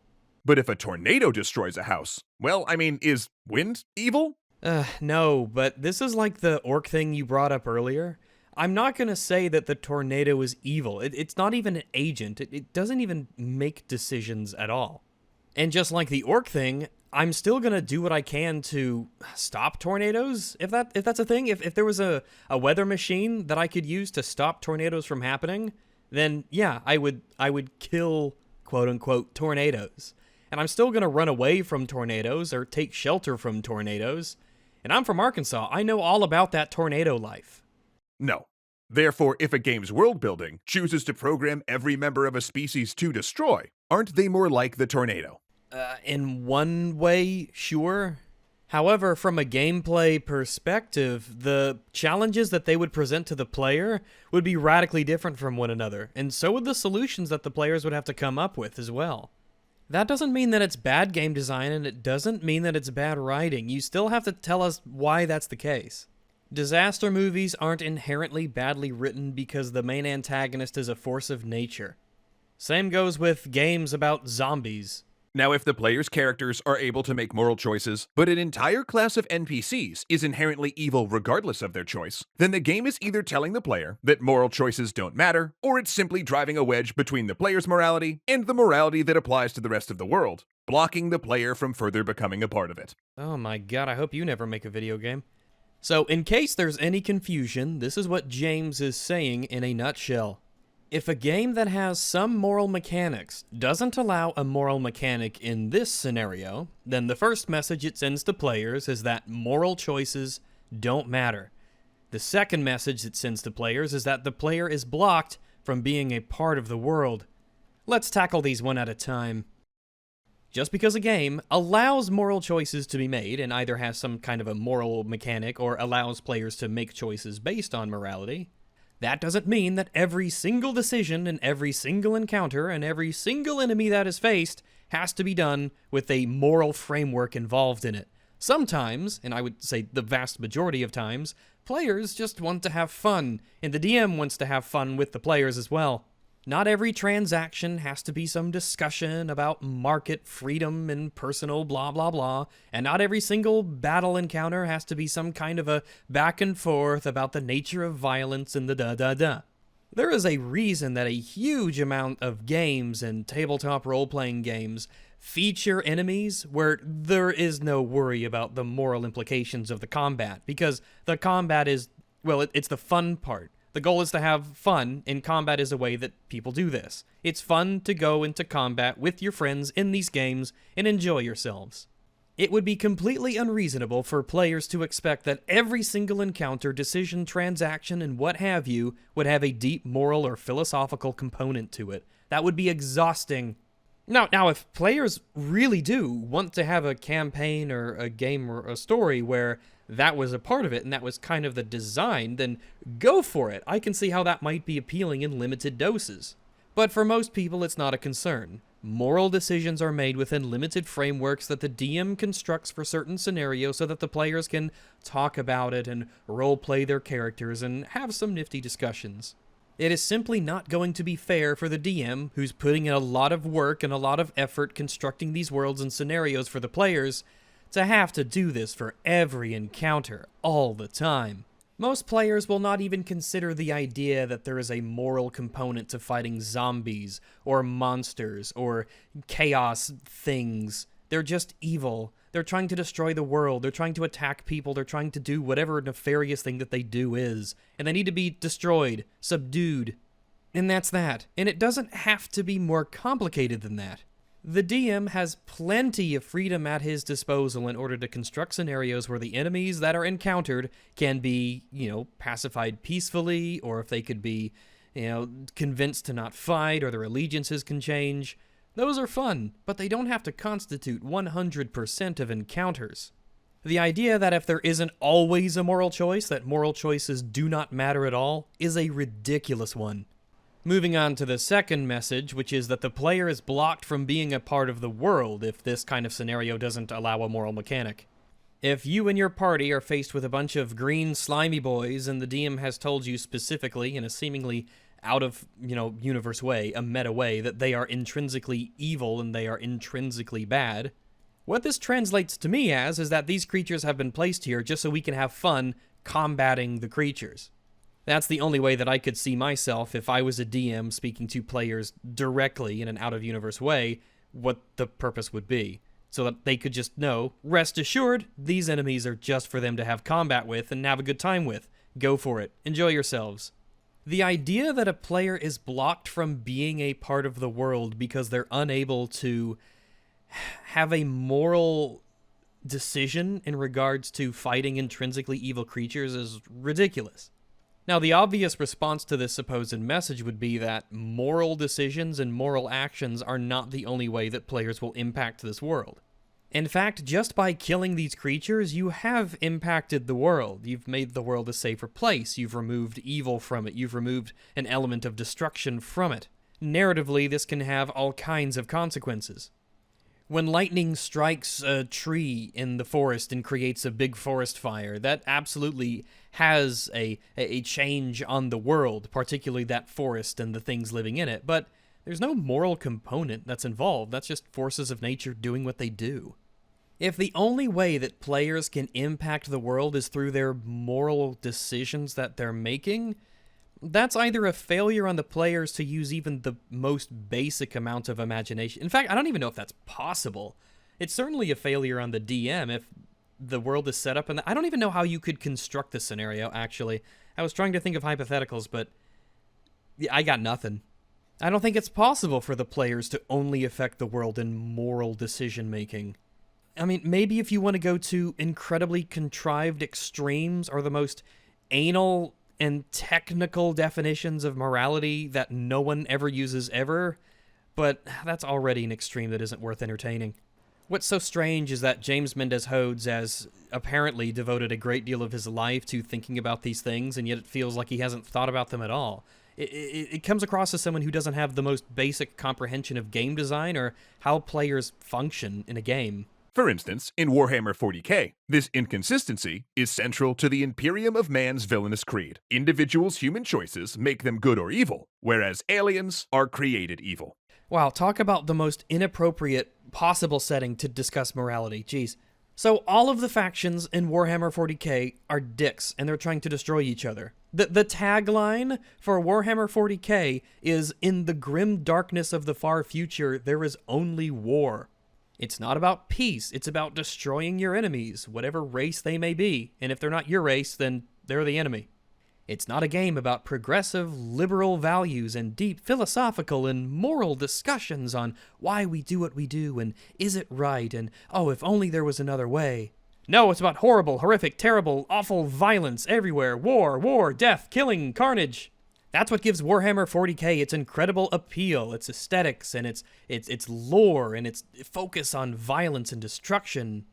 But if a tornado destroys a house, well, I mean, is wind evil? No, but this is like the orc thing you brought up earlier. I'm not going to say that the tornado is evil. It's not even an agent. It doesn't even make decisions at all. And just like the orc thing, I'm still going to do what I can to stop tornadoes, if that's a thing. If there was a weather machine that I could use to stop tornadoes from happening, then yeah, I would kill, quote-unquote, tornadoes. And I'm still going to run away from tornadoes or take shelter from tornadoes. And I'm from Arkansas. I know all about that tornado life. No. Therefore, if a game's world building chooses to program every member of a species to destroy, aren't they more like the tornado? In one way, sure. However, from a gameplay perspective, the challenges that they would present to the player would be radically different from one another, and so would the solutions that the players would have to come up with as well. That doesn't mean that it's bad game design, and it doesn't mean that it's bad writing. You still have to tell us why that's the case. Disaster movies aren't inherently badly written because the main antagonist is a force of nature. Same goes with games about zombies. Now, if the player's characters are able to make moral choices, but an entire class of NPCs is inherently evil regardless of their choice, then the game is either telling the player that moral choices don't matter, or it's simply driving a wedge between the player's morality and the morality that applies to the rest of the world, blocking the player from further becoming a part of it. Oh my god, I hope you never make a video game. So, in case there's any confusion, this is what James is saying in a nutshell. If a game that has some moral mechanics doesn't allow a moral mechanic in this scenario, then the first message it sends to players is that moral choices don't matter. The second message it sends to players is that the player is blocked from being a part of the world. Let's tackle these one at a time. Just because a game allows moral choices to be made and either has some kind of a moral mechanic or allows players to make choices based on morality, that doesn't mean that every single decision and every single encounter and every single enemy that is faced has to be done with a moral framework involved in it. Sometimes, and I would say the vast majority of times, players just want to have fun, and the DM wants to have fun with the players as well. Not every transaction has to be some discussion about market freedom and personal blah blah blah, and not every single battle encounter has to be some kind of a back and forth about the nature of violence and the da-da-da. There is a reason that a huge amount of games and tabletop role-playing games feature enemies where there is no worry about the moral implications of the combat, because the combat is, well, it's the fun part. The goal is to have fun, and combat is a way that people do this. It's fun to go into combat with your friends in these games and enjoy yourselves. It would be completely unreasonable for players to expect that every single encounter, decision, transaction, and what have you would have a deep moral or philosophical component to it. That would be exhausting. Now, if players really do want to have a campaign or a game or a story where that was a part of it and that was kind of the design, then go for it. I can see how that might be appealing in limited doses. But for most people, it's not a concern. Moral decisions are made within limited frameworks that the DM constructs for certain scenarios so that the players can talk about it and roleplay their characters and have some nifty discussions. It is simply not going to be fair for the DM, who's putting in a lot of work and a lot of effort constructing these worlds and scenarios for the players, to have to do this for every encounter, all the time. Most players will not even consider the idea that there is a moral component to fighting zombies, or monsters, or chaos things. They're just evil. They're trying to destroy the world. They're trying to attack people. They're trying to do whatever nefarious thing that they do is. And they need to be destroyed, subdued. And that's that. And it doesn't have to be more complicated than that. The DM has plenty of freedom at his disposal in order to construct scenarios where the enemies that are encountered can be, pacified peacefully, or if they could be, convinced to not fight, or their allegiances can change. Those are fun, but they don't have to constitute 100% of encounters. The idea that if there isn't always a moral choice, that moral choices do not matter at all, is a ridiculous one. Moving on to the second message, which is that the player is blocked from being a part of the world if this kind of scenario doesn't allow a moral mechanic. If you and your party are faced with a bunch of green slimy boys and the DM has told you specifically in a seemingly out of, universe way, a meta way, that they are intrinsically evil and they are intrinsically bad, what this translates to me as is that these creatures have been placed here just so we can have fun combating the creatures. That's the only way that I could see myself if I was a DM speaking to players directly in an out-of-universe way, what the purpose would be. So that they could just know, rest assured, these enemies are just for them to have combat with and have a good time with. Go for it. Enjoy yourselves. The idea that a player is blocked from being a part of the world because they're unable to have a moral decision in regards to fighting intrinsically evil creatures is ridiculous. Now, the obvious response to this supposed message would be that moral decisions and moral actions are not the only way that players will impact this world. In fact, just by killing these creatures, you have impacted the world. You've made the world a safer place. You've removed evil from it. You've removed an element of destruction from it. Narratively, this can have all kinds of consequences. When lightning strikes a tree in the forest and creates a big forest fire, that absolutely has a change on the world, particularly that forest and the things living in it, but there's no moral component that's involved. That's just forces of nature doing what they do. If the only way that players can impact the world is through their moral decisions that they're making, that's either a failure on the players to use even the most basic amount of imagination. In fact, I don't even know if that's possible. It's certainly a failure on the DM if the world is set up, and I don't even know how you could construct this scenario, actually. I was trying to think of hypotheticals, but I got nothing. I don't think it's possible for the players to only affect the world in moral decision-making. I mean, maybe if you want to go to incredibly contrived extremes or the most anal and technical definitions of morality that no one ever uses ever, but that's already an extreme that isn't worth entertaining. What's so strange is that James Mendez Hodes has apparently devoted a great deal of his life to thinking about these things, and yet it feels like he hasn't thought about them at all. It comes across as someone who doesn't have the most basic comprehension of game design or how players function in a game. For instance, in Warhammer 40k, this inconsistency is central to the Imperium of Man's villainous creed. Individuals' human choices make them good or evil, whereas aliens are created evil. Wow, talk about the most inappropriate possible setting to discuss morality. Jeez. So all of the factions in Warhammer 40k are dicks, and they're trying to destroy each other. The tagline for Warhammer 40k is, "In the grim darkness of the far future, there is only war." It's not about peace, it's about destroying your enemies, whatever race they may be, and if they're not your race, then they're the enemy. It's not a game about progressive, liberal values and deep philosophical and moral discussions on why we do what we do and is it right and, oh, if only there was another way. No, it's about horrible, horrific, terrible, awful violence everywhere. War, death, killing, carnage. That's what gives Warhammer 40k its incredible appeal, its aesthetics, and its lore, and its focus on violence and destruction.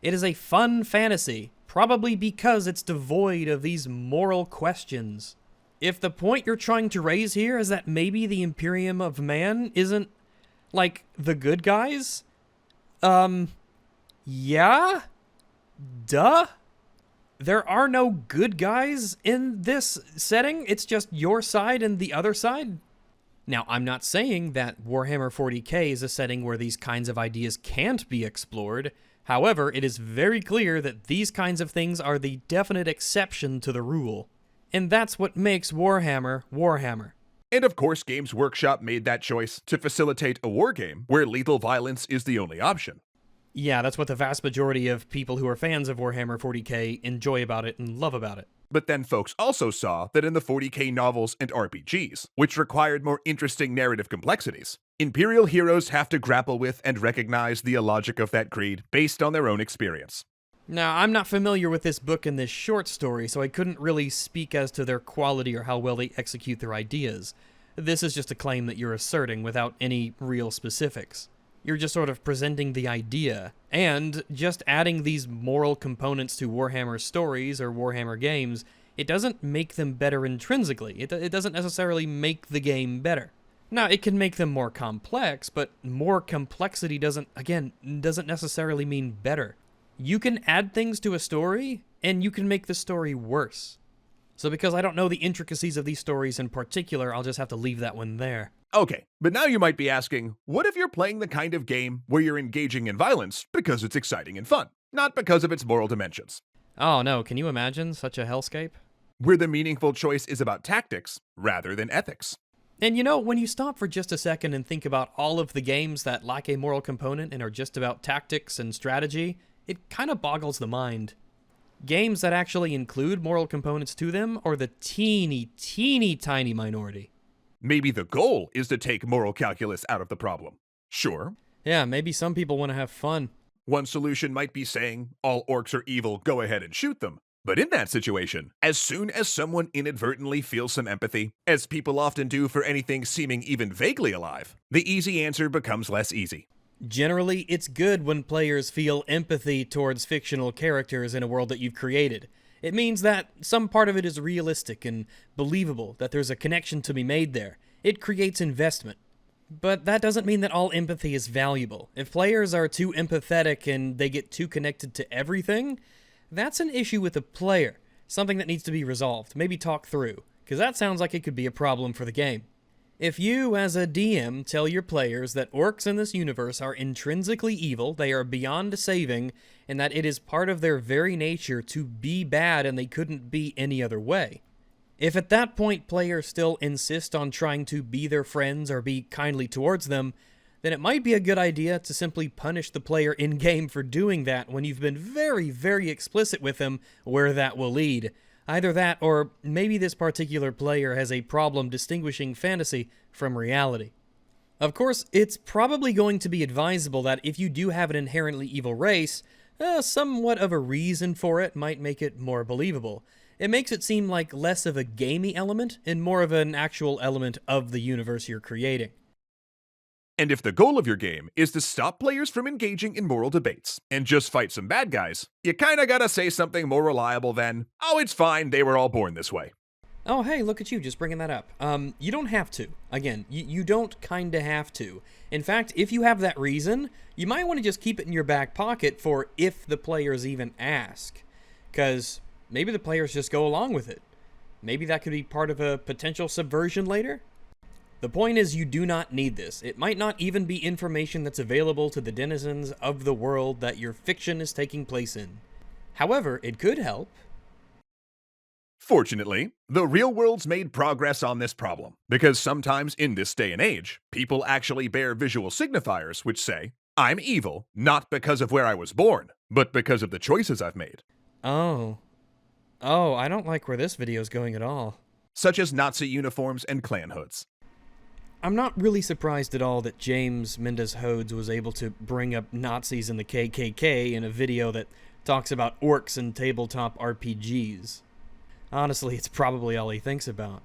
It is a fun fantasy, probably because it's devoid of these moral questions. If the point you're trying to raise here is that maybe the Imperium of Man isn't Like, the good guys? Yeah? Duh? There are no good guys in this setting, it's just your side and the other side? Now, I'm not saying that Warhammer 40k is a setting where these kinds of ideas can't be explored. However, it is very clear that these kinds of things are the definite exception to the rule. And that's what makes Warhammer, Warhammer. And of course, Games Workshop made that choice to facilitate a wargame where lethal violence is the only option. Yeah, that's what the vast majority of people who are fans of Warhammer 40k enjoy about it and love about it. But then folks also saw that in the 40k novels and RPGs, which required more interesting narrative complexities, Imperial heroes have to grapple with and recognize the illogic of that creed based on their own experience. Now, I'm not familiar with this book and this short story, so I couldn't really speak as to their quality or how well they execute their ideas. This is just a claim that you're asserting without any real specifics. You're just sort of presenting the idea, and just adding these moral components to Warhammer stories or Warhammer games, it doesn't make them better intrinsically. It doesn't necessarily make the game better. Now, it can make them more complex, but more complexity doesn't necessarily mean better. You can add things to a story, and you can make the story worse. So because I don't know the intricacies of these stories in particular, I'll just have to leave that one there. Okay, but now you might be asking, what if you're playing the kind of game where you're engaging in violence because it's exciting and fun, not because of its moral dimensions? Oh no, can you imagine such a hellscape? Where the meaningful choice is about tactics rather than ethics. And you know, when you stop for just a second and think about all of the games that lack a moral component and are just about tactics and strategy, it kind of boggles the mind. Games that actually include moral components to them are the teeny tiny minority. Maybe the goal is to take moral calculus out of the problem. Sure. Yeah, maybe some people want to have fun. One solution might be saying, all orcs are evil, go ahead and shoot them. But in that situation, as soon as someone inadvertently feels some empathy, as people often do for anything seeming even vaguely alive, the easy answer becomes less easy. Generally, it's good when players feel empathy towards fictional characters in a world that you've created. It means that some part of it is realistic and believable, that there's a connection to be made there. It creates investment. But that doesn't mean that all empathy is valuable. If players are too empathetic and they get too connected to everything, that's an issue with the player. Something that needs to be resolved, maybe talked through, because that sounds like it could be a problem for the game. If you, as a DM, tell your players that orcs in this universe are intrinsically evil, they are beyond saving, and that it is part of their very nature to be bad and they couldn't be any other way. If at that point players still insist on trying to be their friends or be kindly towards them, then it might be a good idea to simply punish the player in-game for doing that when you've been very explicit with them where that will lead. Either that, or maybe this particular player has a problem distinguishing fantasy from reality. Of course, it's probably going to be advisable that if you do have an inherently evil race, somewhat of a reason for it might make it more believable. It makes it seem like less of a gamey element and more of an actual element of the universe you're creating. And if the goal of your game is to stop players from engaging in moral debates and just fight some bad guys, you kinda gotta say something more reliable than, oh, it's fine, they were all born this way. Oh, hey, look at you, just bringing that up. You don't have to. Again, you don't kinda have to. In fact, if you have that reason, you might want to just keep it in your back pocket for if the players even ask. Because maybe the players just go along with it. Maybe that could be part of a potential subversion later? The point is, you do not need this. It might not even be information that's available to the denizens of the world that your fiction is taking place in. However, it could help. Fortunately, the real world's made progress on this problem, because sometimes in this day and age, people actually bear visual signifiers which say, I'm evil, not because of where I was born, but because of the choices I've made. Oh, I don't like where this video's going at all. Such as Nazi uniforms and clan hoods. I'm not really surprised at all that James Mendez Hodes was able to bring up Nazis and the KKK in a video that talks about orcs and tabletop RPGs. Honestly, it's probably all he thinks about.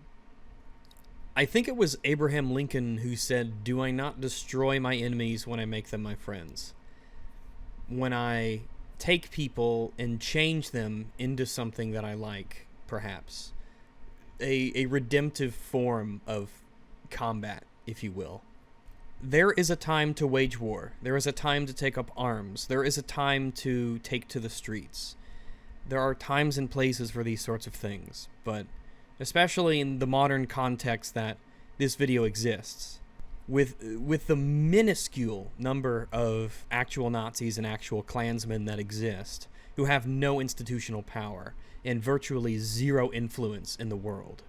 I think it was Abraham Lincoln who said, "Do I not destroy my enemies when I make them my friends?" When I take people and change them into something that I like, perhaps. A redemptive form of combat, if you will. There is a time to wage war. There is a time to take up arms. There is a time to take to the streets. There are times and places for these sorts of things, but especially in the modern context that this video exists, with the minuscule number of actual Nazis and actual Klansmen that exist, who have no institutional power and virtually zero influence in the world.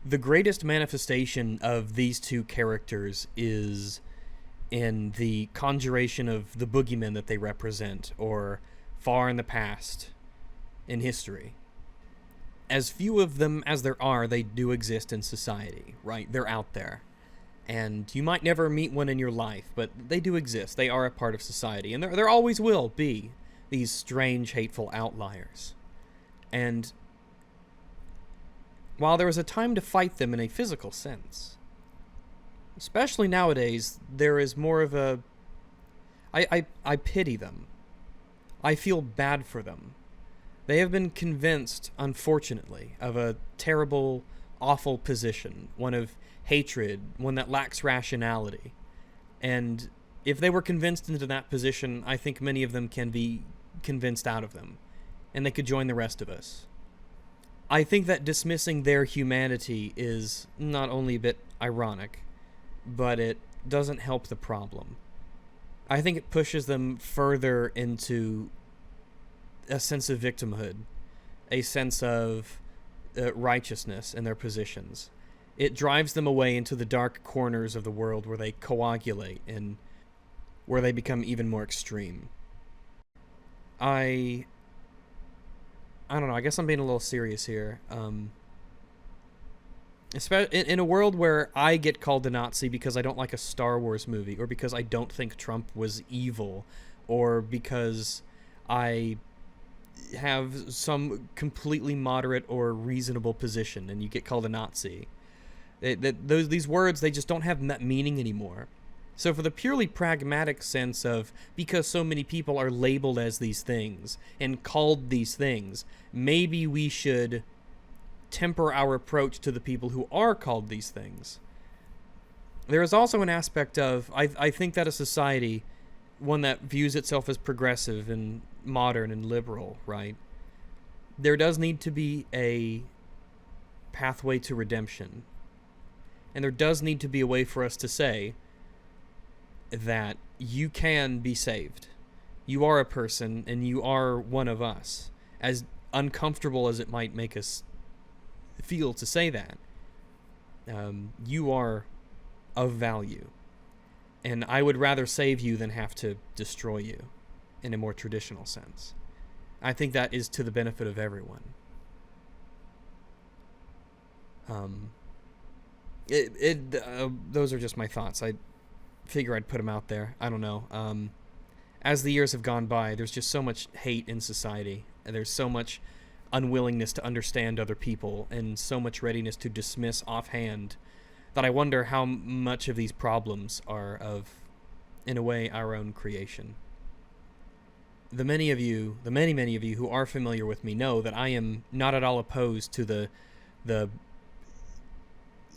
The greatest manifestation of these two characters is in the conjuration of the boogeymen that they represent, or far in the past in history. As few of them as there are, they do exist in society, right? They're out there. And you might never meet one in your life, but they do exist. They are a part of society, and there always will be these strange, hateful outliers. And while there is a time to fight them in a physical sense, especially nowadays, there is more of a... I pity them. I feel bad for them. They have been convinced, unfortunately, of a terrible, awful position, one of hatred, one that lacks rationality. And if they were convinced into that position, I think many of them can be convinced out of them, and they could join the rest of us. I think that dismissing their humanity is not only a bit ironic, but it doesn't help the problem. I think it pushes them further into a sense of victimhood, a sense of righteousness in their positions. It drives them away into the dark corners of the world where they coagulate and where they become even more extreme. I don't know, I guess I'm being a little serious here. In a world where I get called a Nazi because I don't like a Star Wars movie, or because I don't think Trump was evil, or because I have some completely moderate or reasonable position and you get called a Nazi. These words, they just don't have that meaning anymore. So for the purely pragmatic sense of, because so many people are labeled as these things and called these things, maybe we should temper our approach to the people who are called these things. There is also an aspect of, I think that a society, one that views itself as progressive and modern and liberal, right? There does need to be a pathway to redemption. And there does need to be a way for us to say that you can be saved. You are a person, and you are one of us. As uncomfortable as it might make us feel to say that, you are of value. And I would rather save you than have to destroy you, in a more traditional sense. I think that is to the benefit of everyone. Those are just my thoughts. I figure I'd put them out there. I don't know. As the years have gone by, there's just so much hate in society, and there's so much unwillingness to understand other people, and so much readiness to dismiss offhand, that I wonder how much of these problems are of, in a way, our own creation. The many of you who are familiar with me know that I am not at all opposed to the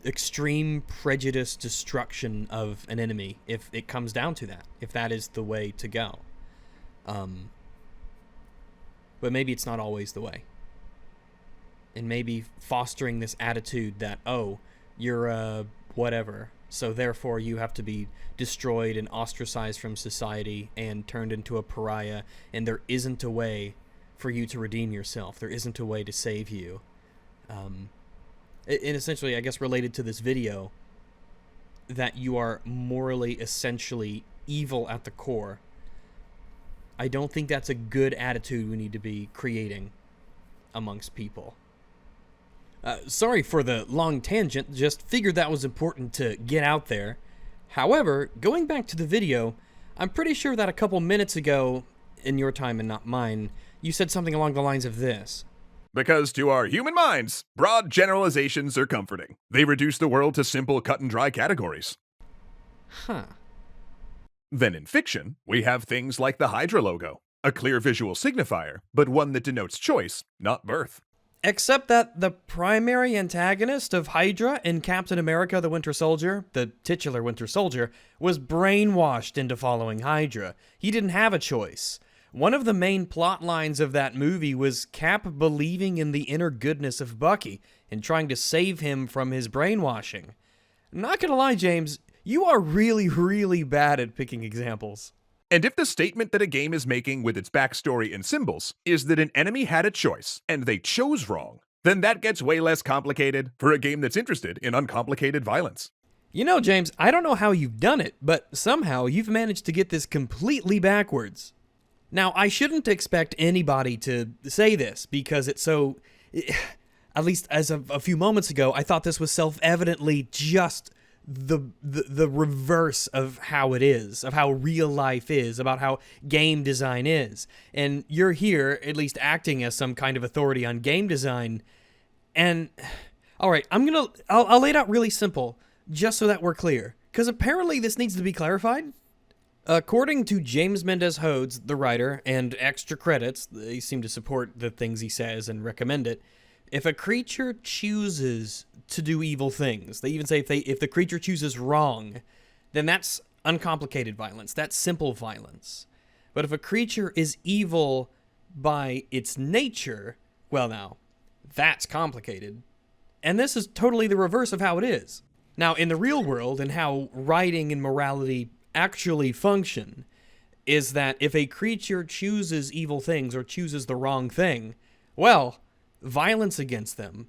extreme prejudice destruction of an enemy, if it comes down to that, if that is the way to go. But maybe it's not always the way. And maybe fostering this attitude that, oh, you're whatever, so therefore you have to be destroyed and ostracized from society and turned into a pariah, and there isn't a way for you to redeem yourself. There isn't a way to save you. And essentially, I guess related to this video, that you are morally, essentially evil at the core. I don't think that's a good attitude we need to be creating amongst people. Sorry for the long tangent, just figured that was important to get out there. However, going back to the video, I'm pretty sure that a couple minutes ago, in your time and not mine, you said something along the lines of this. Because to our human minds, broad generalizations are comforting. They reduce the world to simple cut and dry categories. Huh. Then in fiction, we have things like the Hydra logo, a clear visual signifier, but one that denotes choice, not birth. Except that the primary antagonist of Hydra in Captain America the Winter Soldier, the titular Winter Soldier, was brainwashed into following Hydra. He didn't have a choice. One of the main plot lines of that movie was Cap believing in the inner goodness of Bucky and trying to save him from his brainwashing. Not gonna lie, James, you are really, really bad at picking examples. And if the statement that a game is making with its backstory and symbols is that an enemy had a choice and they chose wrong, then that gets way less complicated for a game that's interested in uncomplicated violence. You know, James, I don't know how you've done it, but somehow you've managed to get this completely backwards. Now, I shouldn't expect anybody to say this because it's so... At least as of a few moments ago, I thought this was self-evidently just the reverse of how it is, of how real life is, about how game design is. And you're here, at least acting as some kind of authority on game design. And, all right, I'll lay it out really simple, just so that we're clear. Because apparently this needs to be clarified. According to James Mendez-Hodes, the writer, and extra credits, they seem to support the things he says and recommend it. If a creature chooses to do evil things, they even say if the creature chooses wrong, then that's uncomplicated violence. That's simple violence. But if a creature is evil by its nature, well now, that's complicated. And this is totally the reverse of how it is. Now, in the real world, and how writing and morality actually function, is that if a creature chooses evil things or chooses the wrong thing, well, violence against them,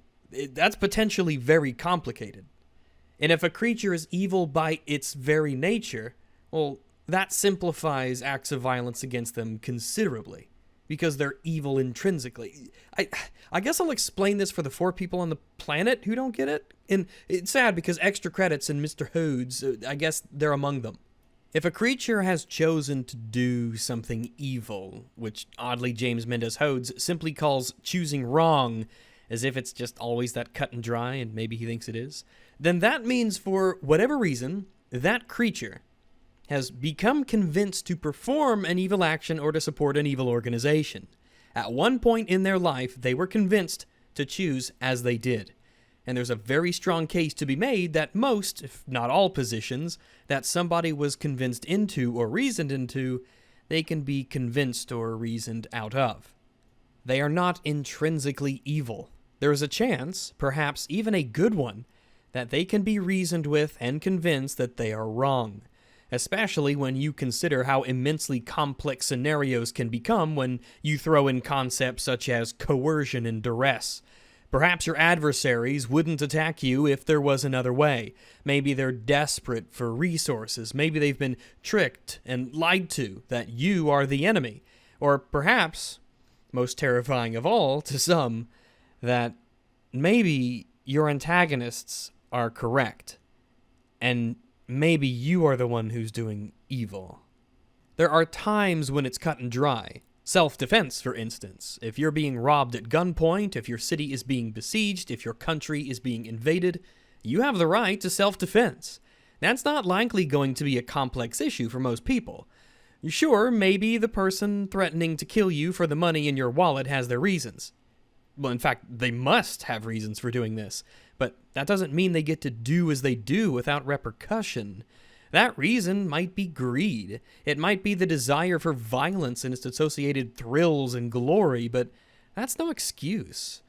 that's potentially very complicated. And if a creature is evil by its very nature, well, that simplifies acts of violence against them considerably, because they're evil intrinsically. I guess I'll explain this for the 4 people on the planet who don't get it. And it's sad because extra credits and Mr. Hodes, I guess they're among them. If a creature has chosen to do something evil, which oddly James Mendez-Hodes simply calls choosing wrong, as if it's just always that cut and dry, and maybe he thinks it is, then that means for whatever reason, that creature has become convinced to perform an evil action or to support an evil organization. At one point in their life, they were convinced to choose as they did. And there's a very strong case to be made that most, if not all positions, that somebody was convinced into or reasoned into, they can be convinced or reasoned out of. They are not intrinsically evil. There is a chance, perhaps even a good one, that they can be reasoned with and convinced that they are wrong, especially when you consider how immensely complex scenarios can become when you throw in concepts such as coercion and duress. Perhaps your adversaries wouldn't attack you if there was another way. Maybe they're desperate for resources. Maybe they've been tricked and lied to, that you are the enemy. Or perhaps, most terrifying of all to some, that maybe your antagonists are correct. And maybe you are the one who's doing evil. There are times when it's cut and dry. Self-defense, for instance. If you're being robbed at gunpoint, if your city is being besieged, if your country is being invaded, you have the right to self-defense. That's not likely going to be a complex issue for most people. Sure, maybe the person threatening to kill you for the money in your wallet has their reasons. Well, in fact, they must have reasons for doing this, but that doesn't mean they get to do as they do without repercussion. That reason might be greed. It might be the desire for violence and its associated thrills and glory, but that's no excuse.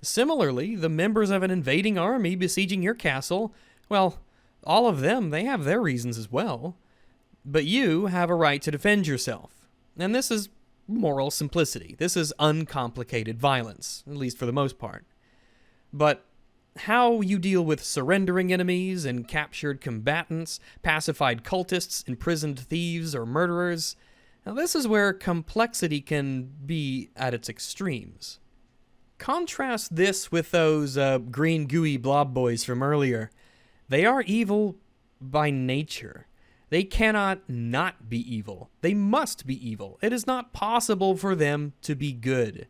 Similarly, the members of an invading army besieging your castle, well, all of them, they have their reasons as well. But you have a right to defend yourself. And this is moral simplicity. This is uncomplicated violence, at least for the most part. But how you deal with surrendering enemies and captured combatants, pacified cultists, imprisoned thieves, or murderers, now this is where complexity can be at its extremes. Contrast this with those green gooey blob boys from earlier. They are evil by nature. They cannot not be evil. They must be evil. It is not possible for them to be good.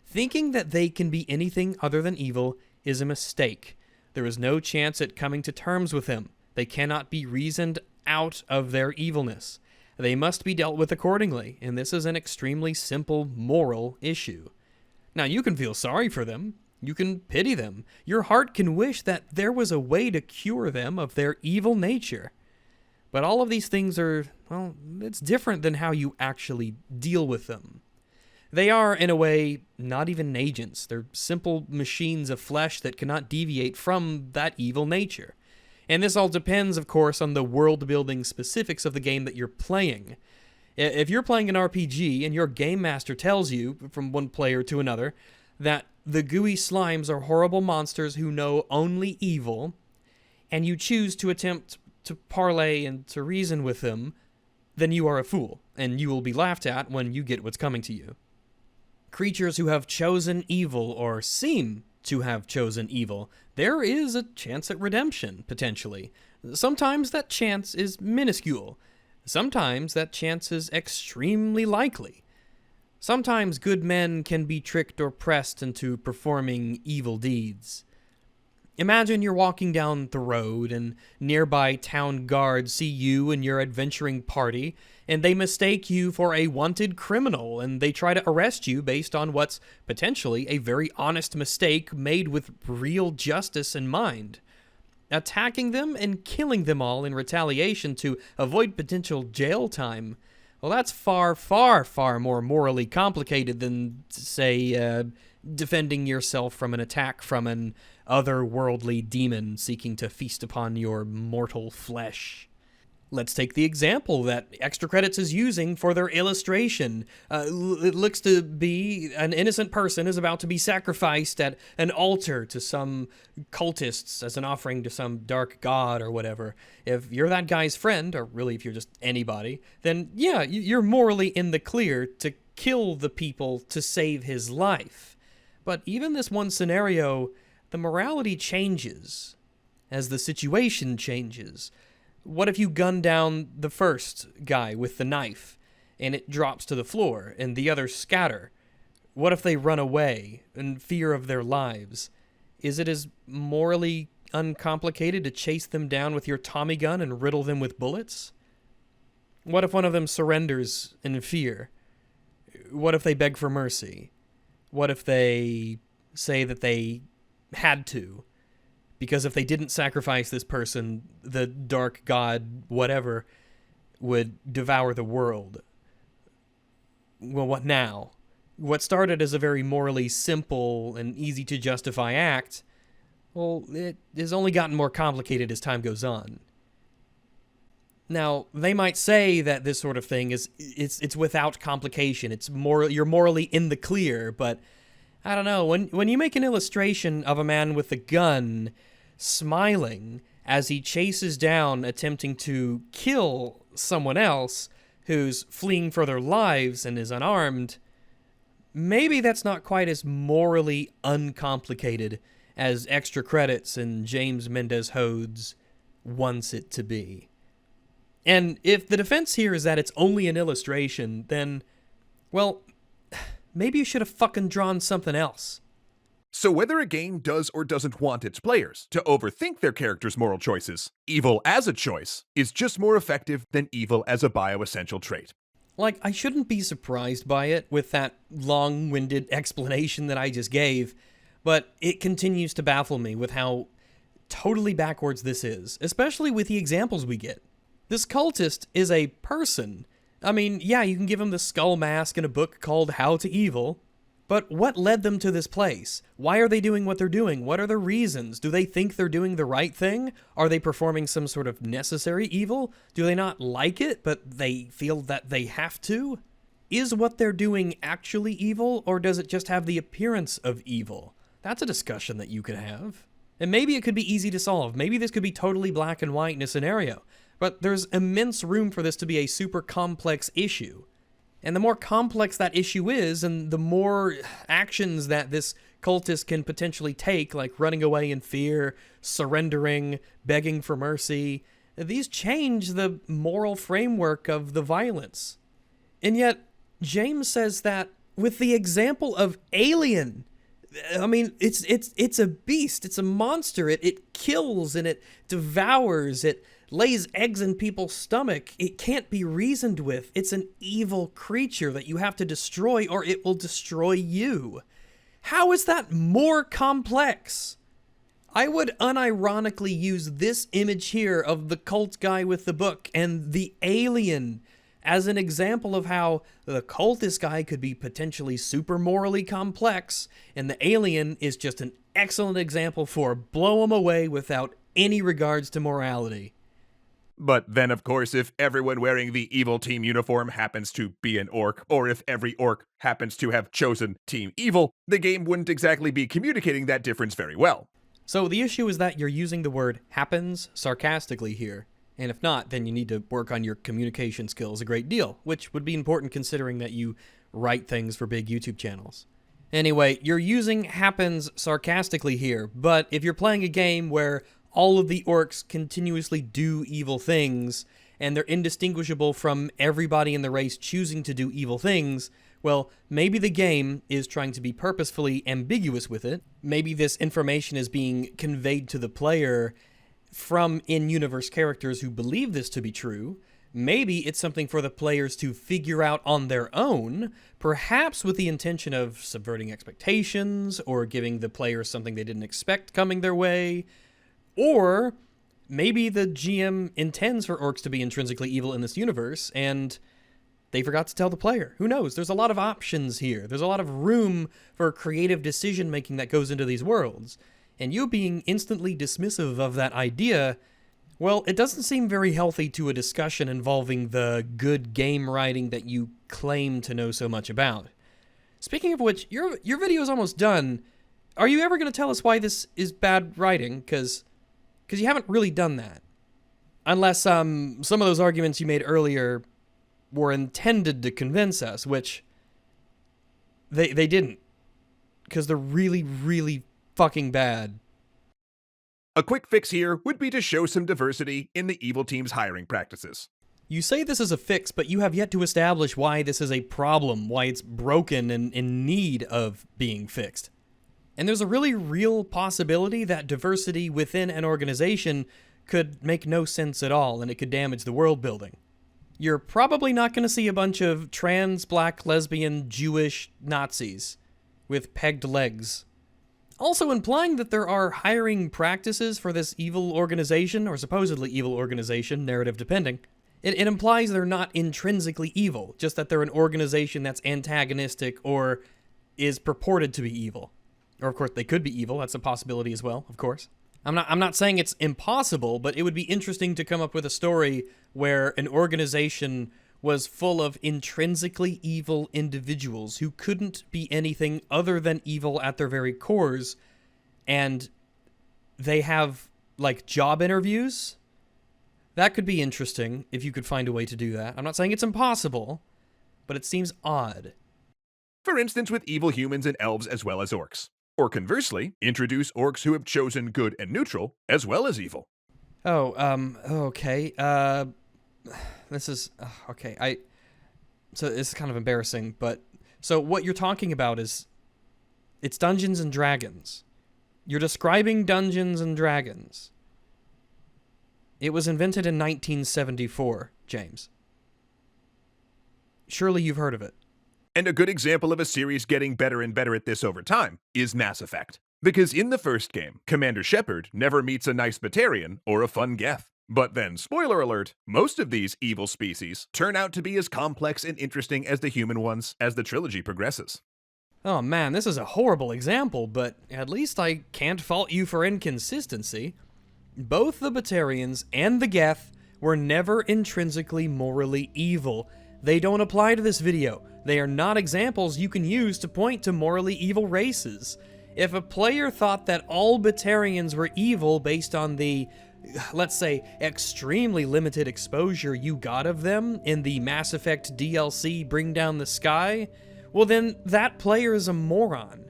Thinking that they can be anything other than evil is a mistake. There is no chance at coming to terms with them. They cannot be reasoned out of their evilness. They must be dealt with accordingly, and this is an extremely simple moral issue. Now, you can feel sorry for them. You can pity them. Your heart can wish that there was a way to cure them of their evil nature. But all of these things are, well, it's different than how you actually deal with them. They are, in a way, not even agents. They're simple machines of flesh that cannot deviate from that evil nature. And this all depends, of course, on the world-building specifics of the game that you're playing. If you're playing an RPG and your game master tells you, from one player to another, that the gooey slimes are horrible monsters who know only evil, and you choose to attempt to parley and to reason with them, then you are a fool, and you will be laughed at when you get what's coming to you. Creatures who have chosen evil, or seem to have chosen evil, there is a chance at redemption, potentially. Sometimes that chance is minuscule. Sometimes that chance is extremely likely. Sometimes good men can be tricked or pressed into performing evil deeds. Imagine you're walking down the road and nearby town guards see you and your adventuring party, and they mistake you for a wanted criminal, and they try to arrest you based on what's potentially a very honest mistake made with real justice in mind. Attacking them and killing them all in retaliation to avoid potential jail time, well, that's far, far, far more morally complicated than, say, defending yourself from an attack from an otherworldly demon seeking to feast upon your mortal flesh. Let's take the example that Extra Credits is using for their illustration. It looks to be an innocent person is about to be sacrificed at an altar to some cultists as an offering to some dark god or whatever. If you're that guy's friend, or really if you're just anybody, then yeah, you're morally in the clear to kill the people to save his life. But even this one scenario, the morality changes as the situation changes. What if you gun down the first guy with the knife, and it drops to the floor, and the others scatter? What if they run away in fear of their lives? Is it as morally uncomplicated to chase them down with your Tommy gun and riddle them with bullets? What if one of them surrenders in fear? What if they beg for mercy? What if they say that they had to? Because if they didn't sacrifice this person, the dark god, whatever, would devour the world. Well, what now? What started as a very morally simple and easy to justify act, well, it has only gotten more complicated as time goes on. Now, they might say that this sort of thing it's without complication. You're morally in the clear, but I don't know, when you make an illustration of a man with a gun smiling as he chases down attempting to kill someone else who's fleeing for their lives and is unarmed, maybe that's not quite as morally uncomplicated as Extra Credits and James Mendez Hodes wants it to be. And if the defense here is that it's only an illustration, then, well, maybe you should have fucking drawn something else. So whether a game does or doesn't want its players to overthink their characters' moral choices, evil as a choice is just more effective than evil as a bioessential trait. Like, I shouldn't be surprised by it with that long-winded explanation that I just gave, but it continues to baffle me with how totally backwards this is, especially with the examples we get. This cultist is a person. I mean, yeah, you can give him the skull mask in a book called How to Evil, but what led them to this place? Why are they doing what they're doing? What are the reasons? Do they think they're doing the right thing? Are they performing some sort of necessary evil? Do they not like it, but they feel that they have to? Is what they're doing actually evil, or does it just have the appearance of evil? That's a discussion that you could have. And maybe it could be easy to solve. Maybe this could be totally black and white in a scenario. But there's immense room for this to be a super complex issue. And the more complex that issue is, and the more actions that this cultist can potentially take, like running away in fear, surrendering, begging for mercy, these change the moral framework of the violence. And yet, James says that with the example of Alien, I mean, it's a beast, it's a monster, it kills and it devours, it lays eggs in people's stomach. It can't be reasoned with. It's an evil creature that you have to destroy or it will destroy you. How is that more complex? I would unironically use this image here of the cult guy with the book and the alien as an example of how the cultist guy could be potentially super morally complex, and the alien is just an excellent example for blow 'em away without any regards to morality. But then, of course, if everyone wearing the evil team uniform happens to be an orc, or if every orc happens to have chosen Team Evil, the game wouldn't exactly be communicating that difference very well. So the issue is that you're using the word happens sarcastically here, and if not, then you need to work on your communication skills a great deal, which would be important considering that you write things for big YouTube channels. Anyway, you're using happens sarcastically here, but if you're playing a game where all of the orcs continuously do evil things, and they're indistinguishable from everybody in the race choosing to do evil things, well, maybe the game is trying to be purposefully ambiguous with it. Maybe this information is being conveyed to the player from in-universe characters who believe this to be true. Maybe it's something for the players to figure out on their own, perhaps with the intention of subverting expectations, or giving the players something they didn't expect coming their way. Or maybe the GM intends for orcs to be intrinsically evil in this universe, and they forgot to tell the player. Who knows? There's a lot of options here. There's a lot of room for creative decision-making that goes into these worlds. And you being instantly dismissive of that idea, well, it doesn't seem very healthy to a discussion involving the good game writing that you claim to know so much about. Speaking of which, your video is almost done. Are you ever going to tell us why this is bad writing? Because you haven't really done that. Unless some of those arguments you made earlier were intended to convince us, which they didn't. Because they're really, really fucking bad. A quick fix here would be to show some diversity in the evil team's hiring practices. You say this is a fix, but you have yet to establish why this is a problem, why it's broken and in need of being fixed. And there's a really real possibility that diversity within an organization could make no sense at all, and it could damage the world building. You're probably not going to see a bunch of trans, black, lesbian, Jewish Nazis with pegged legs. Also implying that there are hiring practices for this evil organization, or supposedly evil organization, narrative depending. It implies they're not intrinsically evil, just that they're an organization that's antagonistic or is purported to be evil. Or, of course, they could be evil. That's a possibility as well, of course. I'm not saying it's impossible, but it would be interesting to come up with a story where an organization was full of intrinsically evil individuals who couldn't be anything other than evil at their very cores, and they have, like, job interviews. That could be interesting if you could find a way to do that. I'm not saying it's impossible, but it seems odd. For instance, with evil humans and elves as well as orcs. Or conversely, introduce orcs who have chosen good and neutral, as well as evil. Okay. This is, okay, so this is kind of embarrassing, but, so what you're talking about is, it's Dungeons and Dragons. You're describing Dungeons and Dragons. It was invented in 1974, James. Surely you've heard of it. And a good example of a series getting better and better at this over time is Mass Effect. Because in the first game, Commander Shepard never meets a nice Batarian or a fun Geth. But then, spoiler alert, most of these evil species turn out to be as complex and interesting as the human ones as the trilogy progresses. Oh man, this is a horrible example, but at least I can't fault you for inconsistency. Both the Batarians and the Geth were never intrinsically morally evil. They don't apply to this video. They are not examples you can use to point to morally evil races. If a player thought that all Batarians were evil based on the, let's say, extremely limited exposure you got of them in the Mass Effect DLC Bring Down the Sky, well then that player is a moron.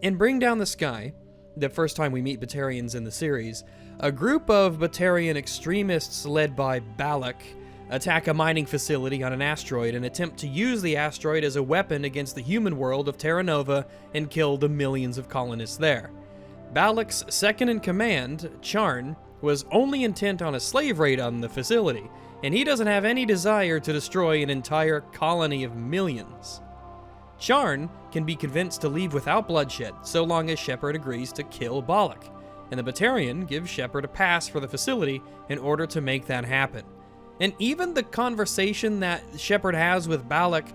In Bring Down the Sky, the first time we meet Batarians in the series, a group of Batarian extremists led by Balak attack a mining facility on an asteroid and attempt to use the asteroid as a weapon against the human world of Terra Nova and kill the millions of colonists there. Balak's second-in-command, Charn, was only intent on a slave raid on the facility, and he doesn't have any desire to destroy an entire colony of millions. Charn can be convinced to leave without bloodshed, so long as Shepard agrees to kill Bollock, and the Batarian gives Shepard a pass for the facility in order to make that happen. And even the conversation that Shepard has with Bollock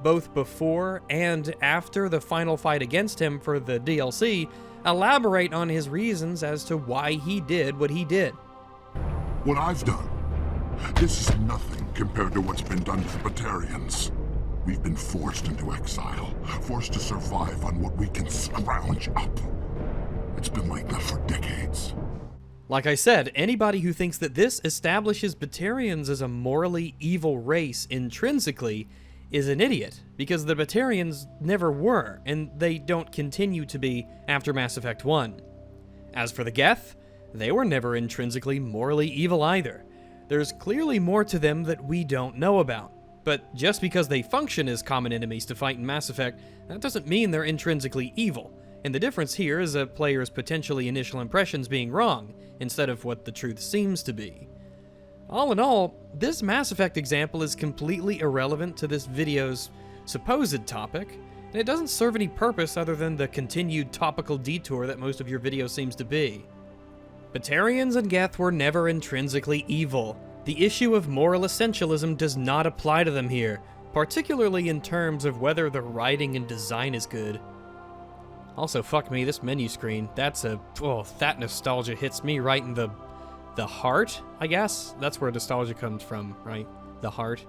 both before and after the final fight against him for the DLC elaborate on his reasons as to why he did what he did. What I've done, this is nothing compared to what's been done to the Batarians. We've been forced into exile, forced to survive on what we can scrounge up. It's been like that for decades. Like I said, anybody who thinks that this establishes Batarians as a morally evil race intrinsically is an idiot, because the Batarians never were, and they don't continue to be after Mass Effect 1. As for the Geth, they were never intrinsically morally evil either. There's clearly more to them that we don't know about. But just because they function as common enemies to fight in Mass Effect, that doesn't mean they're intrinsically evil. And the difference here is a player's potentially initial impressions being wrong, instead of what the truth seems to be. All in all, this Mass Effect example is completely irrelevant to this video's supposed topic, and it doesn't serve any purpose other than the continued topical detour that most of your video seems to be. Batarians and Geth were never intrinsically evil. The issue of moral essentialism does not apply to them here, particularly in terms of whether the writing and design is good. Also, fuck me, this menu screen, that nostalgia hits me right in the heart, I guess? That's where nostalgia comes from, right? The heart.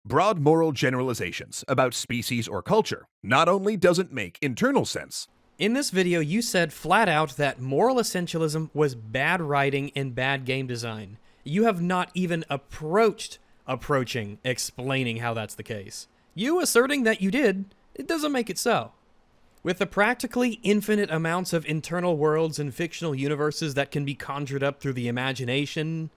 Broad moral generalizations about species or culture not only doesn't make internal sense. In this video, you said flat out that moral essentialism was bad writing and bad game design. You have not even approaching explaining how that's the case. You asserting that you did, it doesn't make it so. With the practically infinite amounts of internal worlds and fictional universes that can be conjured up through the imagination,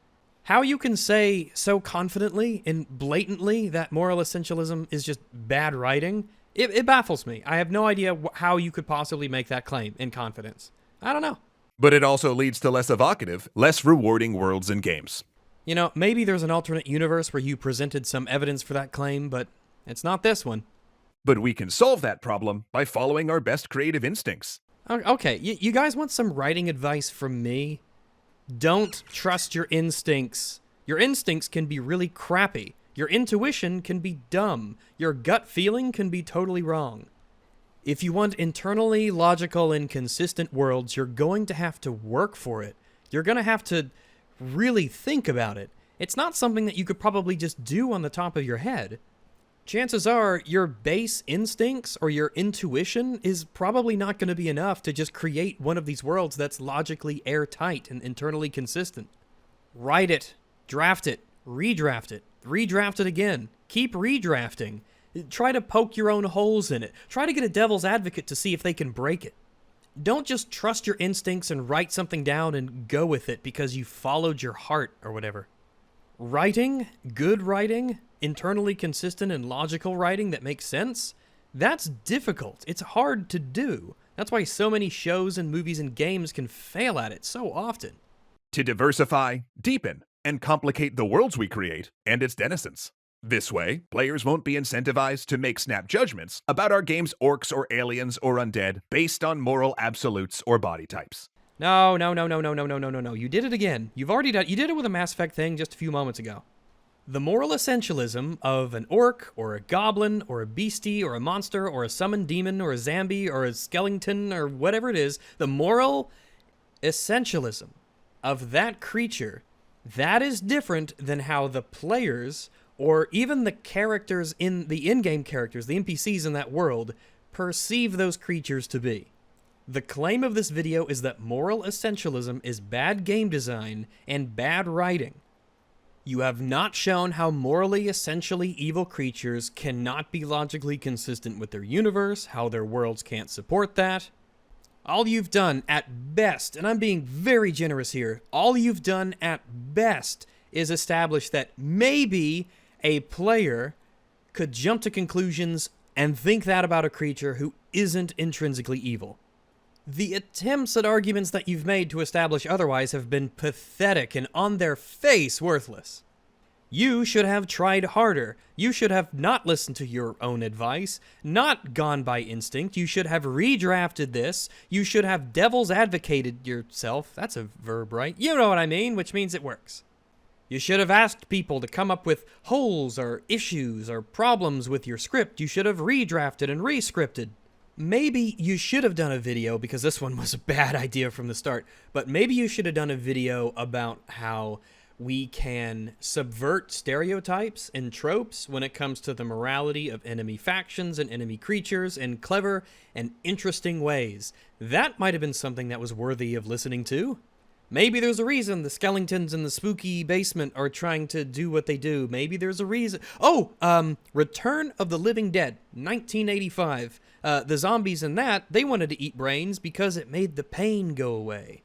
how you can say so confidently and blatantly that moral essentialism is just bad writing, it baffles me. I have no idea how you could possibly make that claim in confidence. I don't know. But it also leads to less evocative, less rewarding worlds and games. You know, maybe there's an alternate universe where you presented some evidence for that claim, but it's not this one. But we can solve that problem by following our best creative instincts. Okay, you guys want some writing advice from me? Don't trust your instincts. Your instincts can be really crappy. Your intuition can be dumb. Your gut feeling can be totally wrong. If you want internally logical and consistent worlds, you're going to have to work for it. You're going to have to really think about it. It's not something that you could probably just do on the top of your head. Chances are your base instincts or your intuition is probably not going to be enough to just create one of these worlds that's logically airtight and internally consistent. Write it, draft it, redraft it again, keep redrafting. Try to poke your own holes in it. Try to get a devil's advocate to see if they can break it. Don't just trust your instincts and write something down and go with it because you followed your heart or whatever. Writing, good writing, internally consistent and logical writing that makes sense, that's difficult. It's hard to do. That's why so many shows and movies and games can fail at it so often. To diversify, deepen, and complicate the worlds we create and its denizens. This way, players won't be incentivized to make snap judgments about our game's orcs or aliens or undead based on moral absolutes or body types. No. You did it again. You did it with a Mass Effect thing just a few moments ago. The moral essentialism of an orc, or a goblin, or a beastie, or a monster, or a summoned demon, or a zombie, or a skeleton, or whatever it is, the moral essentialism of that creature, that is different than how the players, or even the characters in the in-game characters, the NPCs in that world, perceive those creatures to be. The claim of this video is that moral essentialism is bad game design and bad writing. You have not shown how morally essentially evil creatures cannot be logically consistent with their universe, how their worlds can't support that. All you've done at best, and I'm being very generous here, all you've done at best is establish that maybe a player could jump to conclusions and think that about a creature who isn't intrinsically evil. The attempts at arguments that you've made to establish otherwise have been pathetic and on their face worthless. You should have tried harder. You should have not listened to your own advice, not gone by instinct. You should have redrafted this. You should have devil's advocated yourself. That's a verb, right? You know what I mean, which means it works. You should have asked people to come up with holes or issues or problems with your script. You should have redrafted and rescripted. Maybe you should have done a video, because this one was a bad idea from the start, but maybe you should have done a video about how we can subvert stereotypes and tropes when it comes to the morality of enemy factions and enemy creatures in clever and interesting ways. That might have been something that was worthy of listening to. Maybe there's a reason the skeletons in the spooky basement are trying to do what they do. Maybe there's a reason. Return of the Living Dead, 1985. The zombies in that, they wanted to eat brains because it made the pain go away.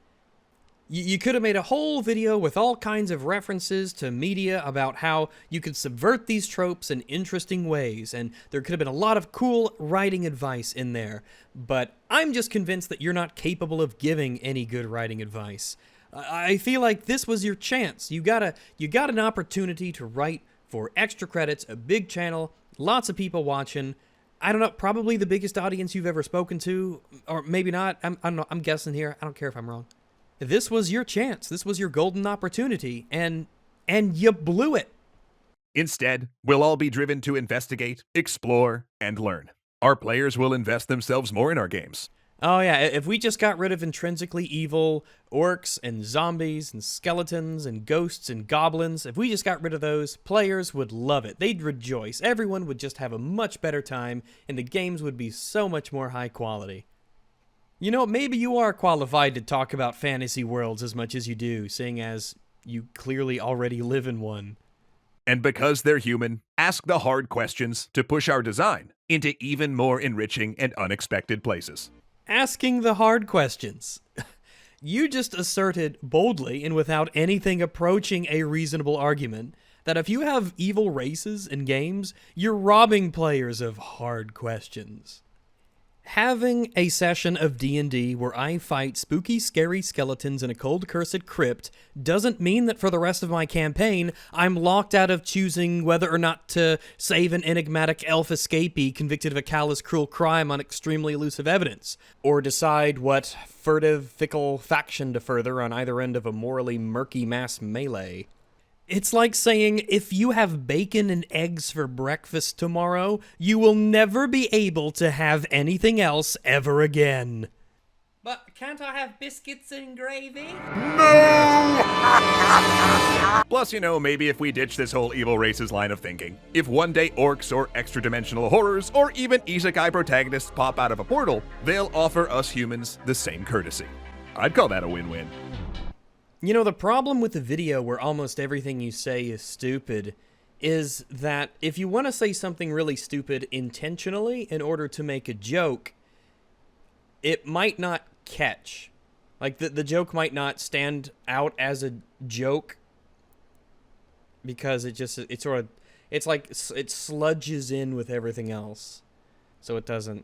You could have made a whole video with all kinds of references to media about how you could subvert these tropes in interesting ways, and there could have been a lot of cool writing advice in there, but I'm just convinced that you're not capable of giving any good writing advice. I feel like this was your chance. You got an opportunity to write for extra credits, a big channel, lots of people watching. I don't know, probably the biggest audience you've ever spoken to, or maybe not. I don't know, I'm guessing here. I don't care if I'm wrong. This was your chance. This was your golden opportunity, and you blew it. Instead, we'll all be driven to investigate, explore, and learn. Our players will invest themselves more in our games. Oh yeah, if we just got rid of intrinsically evil orcs and zombies and skeletons and ghosts and goblins, if we just got rid of those, players would love it. They'd rejoice. Everyone would just have a much better time, and the games would be so much more high quality. You know, maybe you are qualified to talk about fantasy worlds as much as you do, seeing as you clearly already live in one. And because they're human, ask the hard questions to push our design into even more enriching and unexpected places. Asking the hard questions. You just asserted boldly and without anything approaching a reasonable argument that if you have evil races in games, you're robbing players of hard questions. Having a session of D&D where I fight spooky, scary skeletons in a cold, cursed crypt doesn't mean that for the rest of my campaign, I'm locked out of choosing whether or not to save an enigmatic elf escapee convicted of a callous, cruel crime on extremely elusive evidence, or decide what furtive, fickle faction to further on either end of a morally murky mass melee. It's like saying, if you have bacon and eggs for breakfast tomorrow, you will never be able to have anything else ever again. But can't I have biscuits and gravy? No! Plus, maybe if we ditch this whole evil races line of thinking, if one day orcs or extra-dimensional horrors or even isekai protagonists pop out of a portal, they'll offer us humans the same courtesy. I'd call that a win-win. You know, the problem with the video where almost everything you say is stupid is that if you want to say something really stupid intentionally in order to make a joke, it might not catch. Like, the joke might not stand out as a joke because it sludges in with everything else. So it doesn't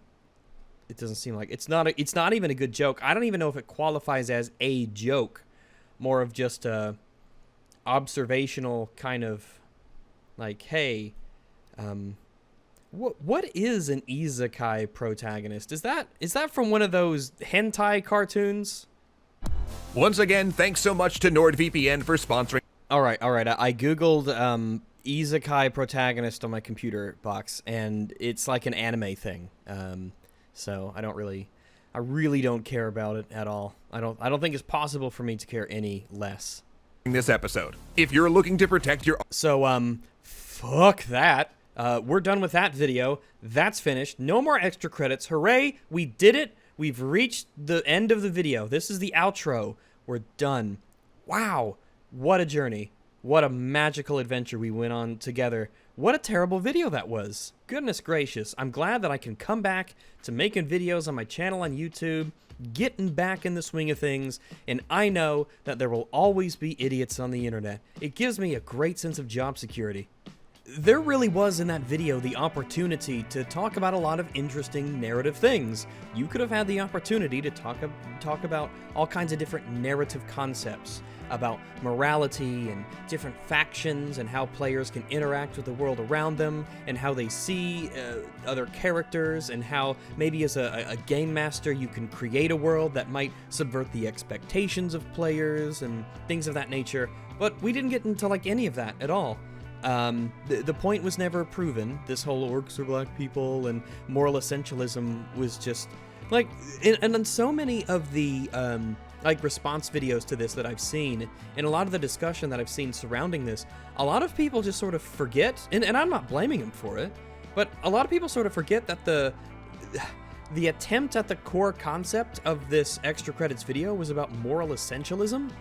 seem like, it's not even a good joke. I don't even know if it qualifies as a joke. More of just a observational kind of like, hey, what is an isekai protagonist? Is that from one of those hentai cartoons? Once again, thanks so much to NordVPN for sponsoring. All right. I googled isekai protagonist on my computer box, and it's like an anime thing. So I really don't care about it at all. I don't think it's possible for me to care any less. This episode, if you're looking to protect your... So, fuck that. We're done with that video. That's finished. No more extra credits. Hooray, we did it. We've reached the end of the video. This is the outro. We're done. Wow, what a journey. What a magical adventure we went on together. What a terrible video that was. Goodness gracious. I'm glad that I can come back to making videos on my channel on YouTube, getting back in the swing of things, and I know that there will always be idiots on the internet. It gives me a great sense of job security. there really was in that video the opportunity to talk about a lot of interesting narrative things. You could have had the opportunity to talk about all kinds of different narrative concepts, about morality and different factions and how players can interact with the world around them and how they see other characters, and how maybe as a game master you can create a world that might subvert the expectations of players and things of that nature. But we didn't get into like any of that at all. The point was never proven. This whole orcs are black people and moral essentialism was just like, and on so many of the like response videos to this that I've seen, and a lot of the discussion that I've seen surrounding this, a lot of people just sort of forget, and I'm not blaming them for it, but a lot of people sort of forget that the attempt at the core concept of this extra credits video was about moral essentialism,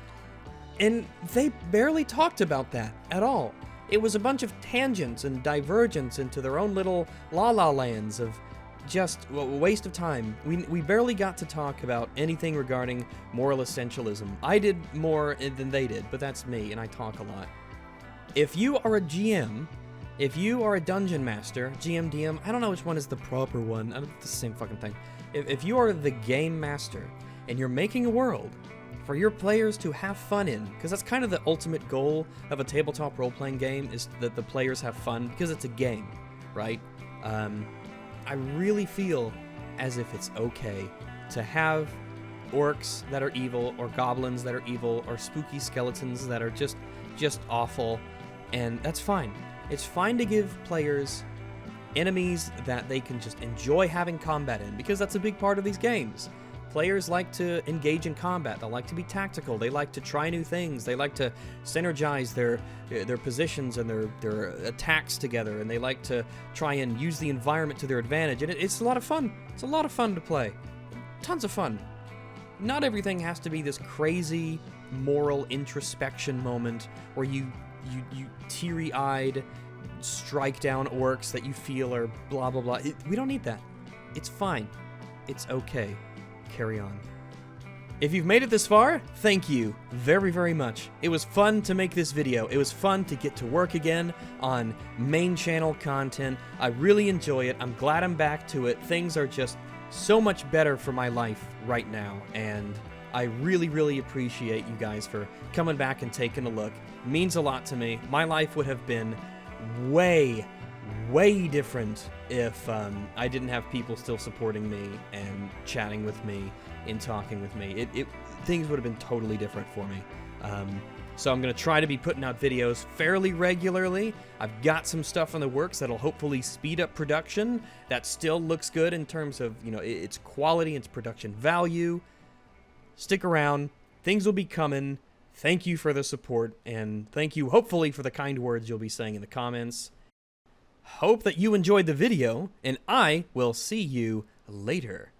and they barely talked about that at all. It was a bunch of tangents and divergence into their own little la-la lands of just a waste of time. We barely got to talk about anything regarding moral essentialism. I did more than they did, but that's me, and I talk a lot. If you are a GM, if you are a dungeon master, GM, DM, I don't know which one is the proper one. It's the same fucking thing. If you are the game master, and you're making a world for your players to have fun in, because that's kind of the ultimate goal of a tabletop role-playing game, is that the players have fun, because it's a game, right? I really feel as if it's okay to have orcs that are evil, or goblins that are evil, or spooky skeletons that are just awful, and that's fine. It's fine to give players enemies that they can just enjoy having combat in, because that's a big part of these games. Players like to engage in combat. They like to be tactical. They like to try new things. They like to synergize their positions and their attacks together, and they like to try and use the environment to their advantage. And it's a lot of fun. It's a lot of fun to play. Tons of fun. Not everything has to be this crazy moral introspection moment where you teary-eyed strike down orcs that you feel are blah blah blah. We don't need that. It's fine. It's okay. Carry on. If you've made it this far, thank you very, very much. It was fun to make this video. It was fun to get to work again on main channel content. I really enjoy it. I'm glad I'm back to it. Things are just so much better for my life right now, and I really, really appreciate you guys for coming back and taking a look. It means a lot to me. My life would have been way different if I didn't have people still supporting me and chatting with me and talking with me. Things would have been totally different for me. So I'm going to try to be putting out videos fairly regularly. I've got some stuff in the works that'll hopefully speed up production. That still looks good in terms of, its quality, its production value. Stick around. Things will be coming. Thank you for the support, and thank you, hopefully, for the kind words you'll be saying in the comments. Hope that you enjoyed the video, and I will see you later.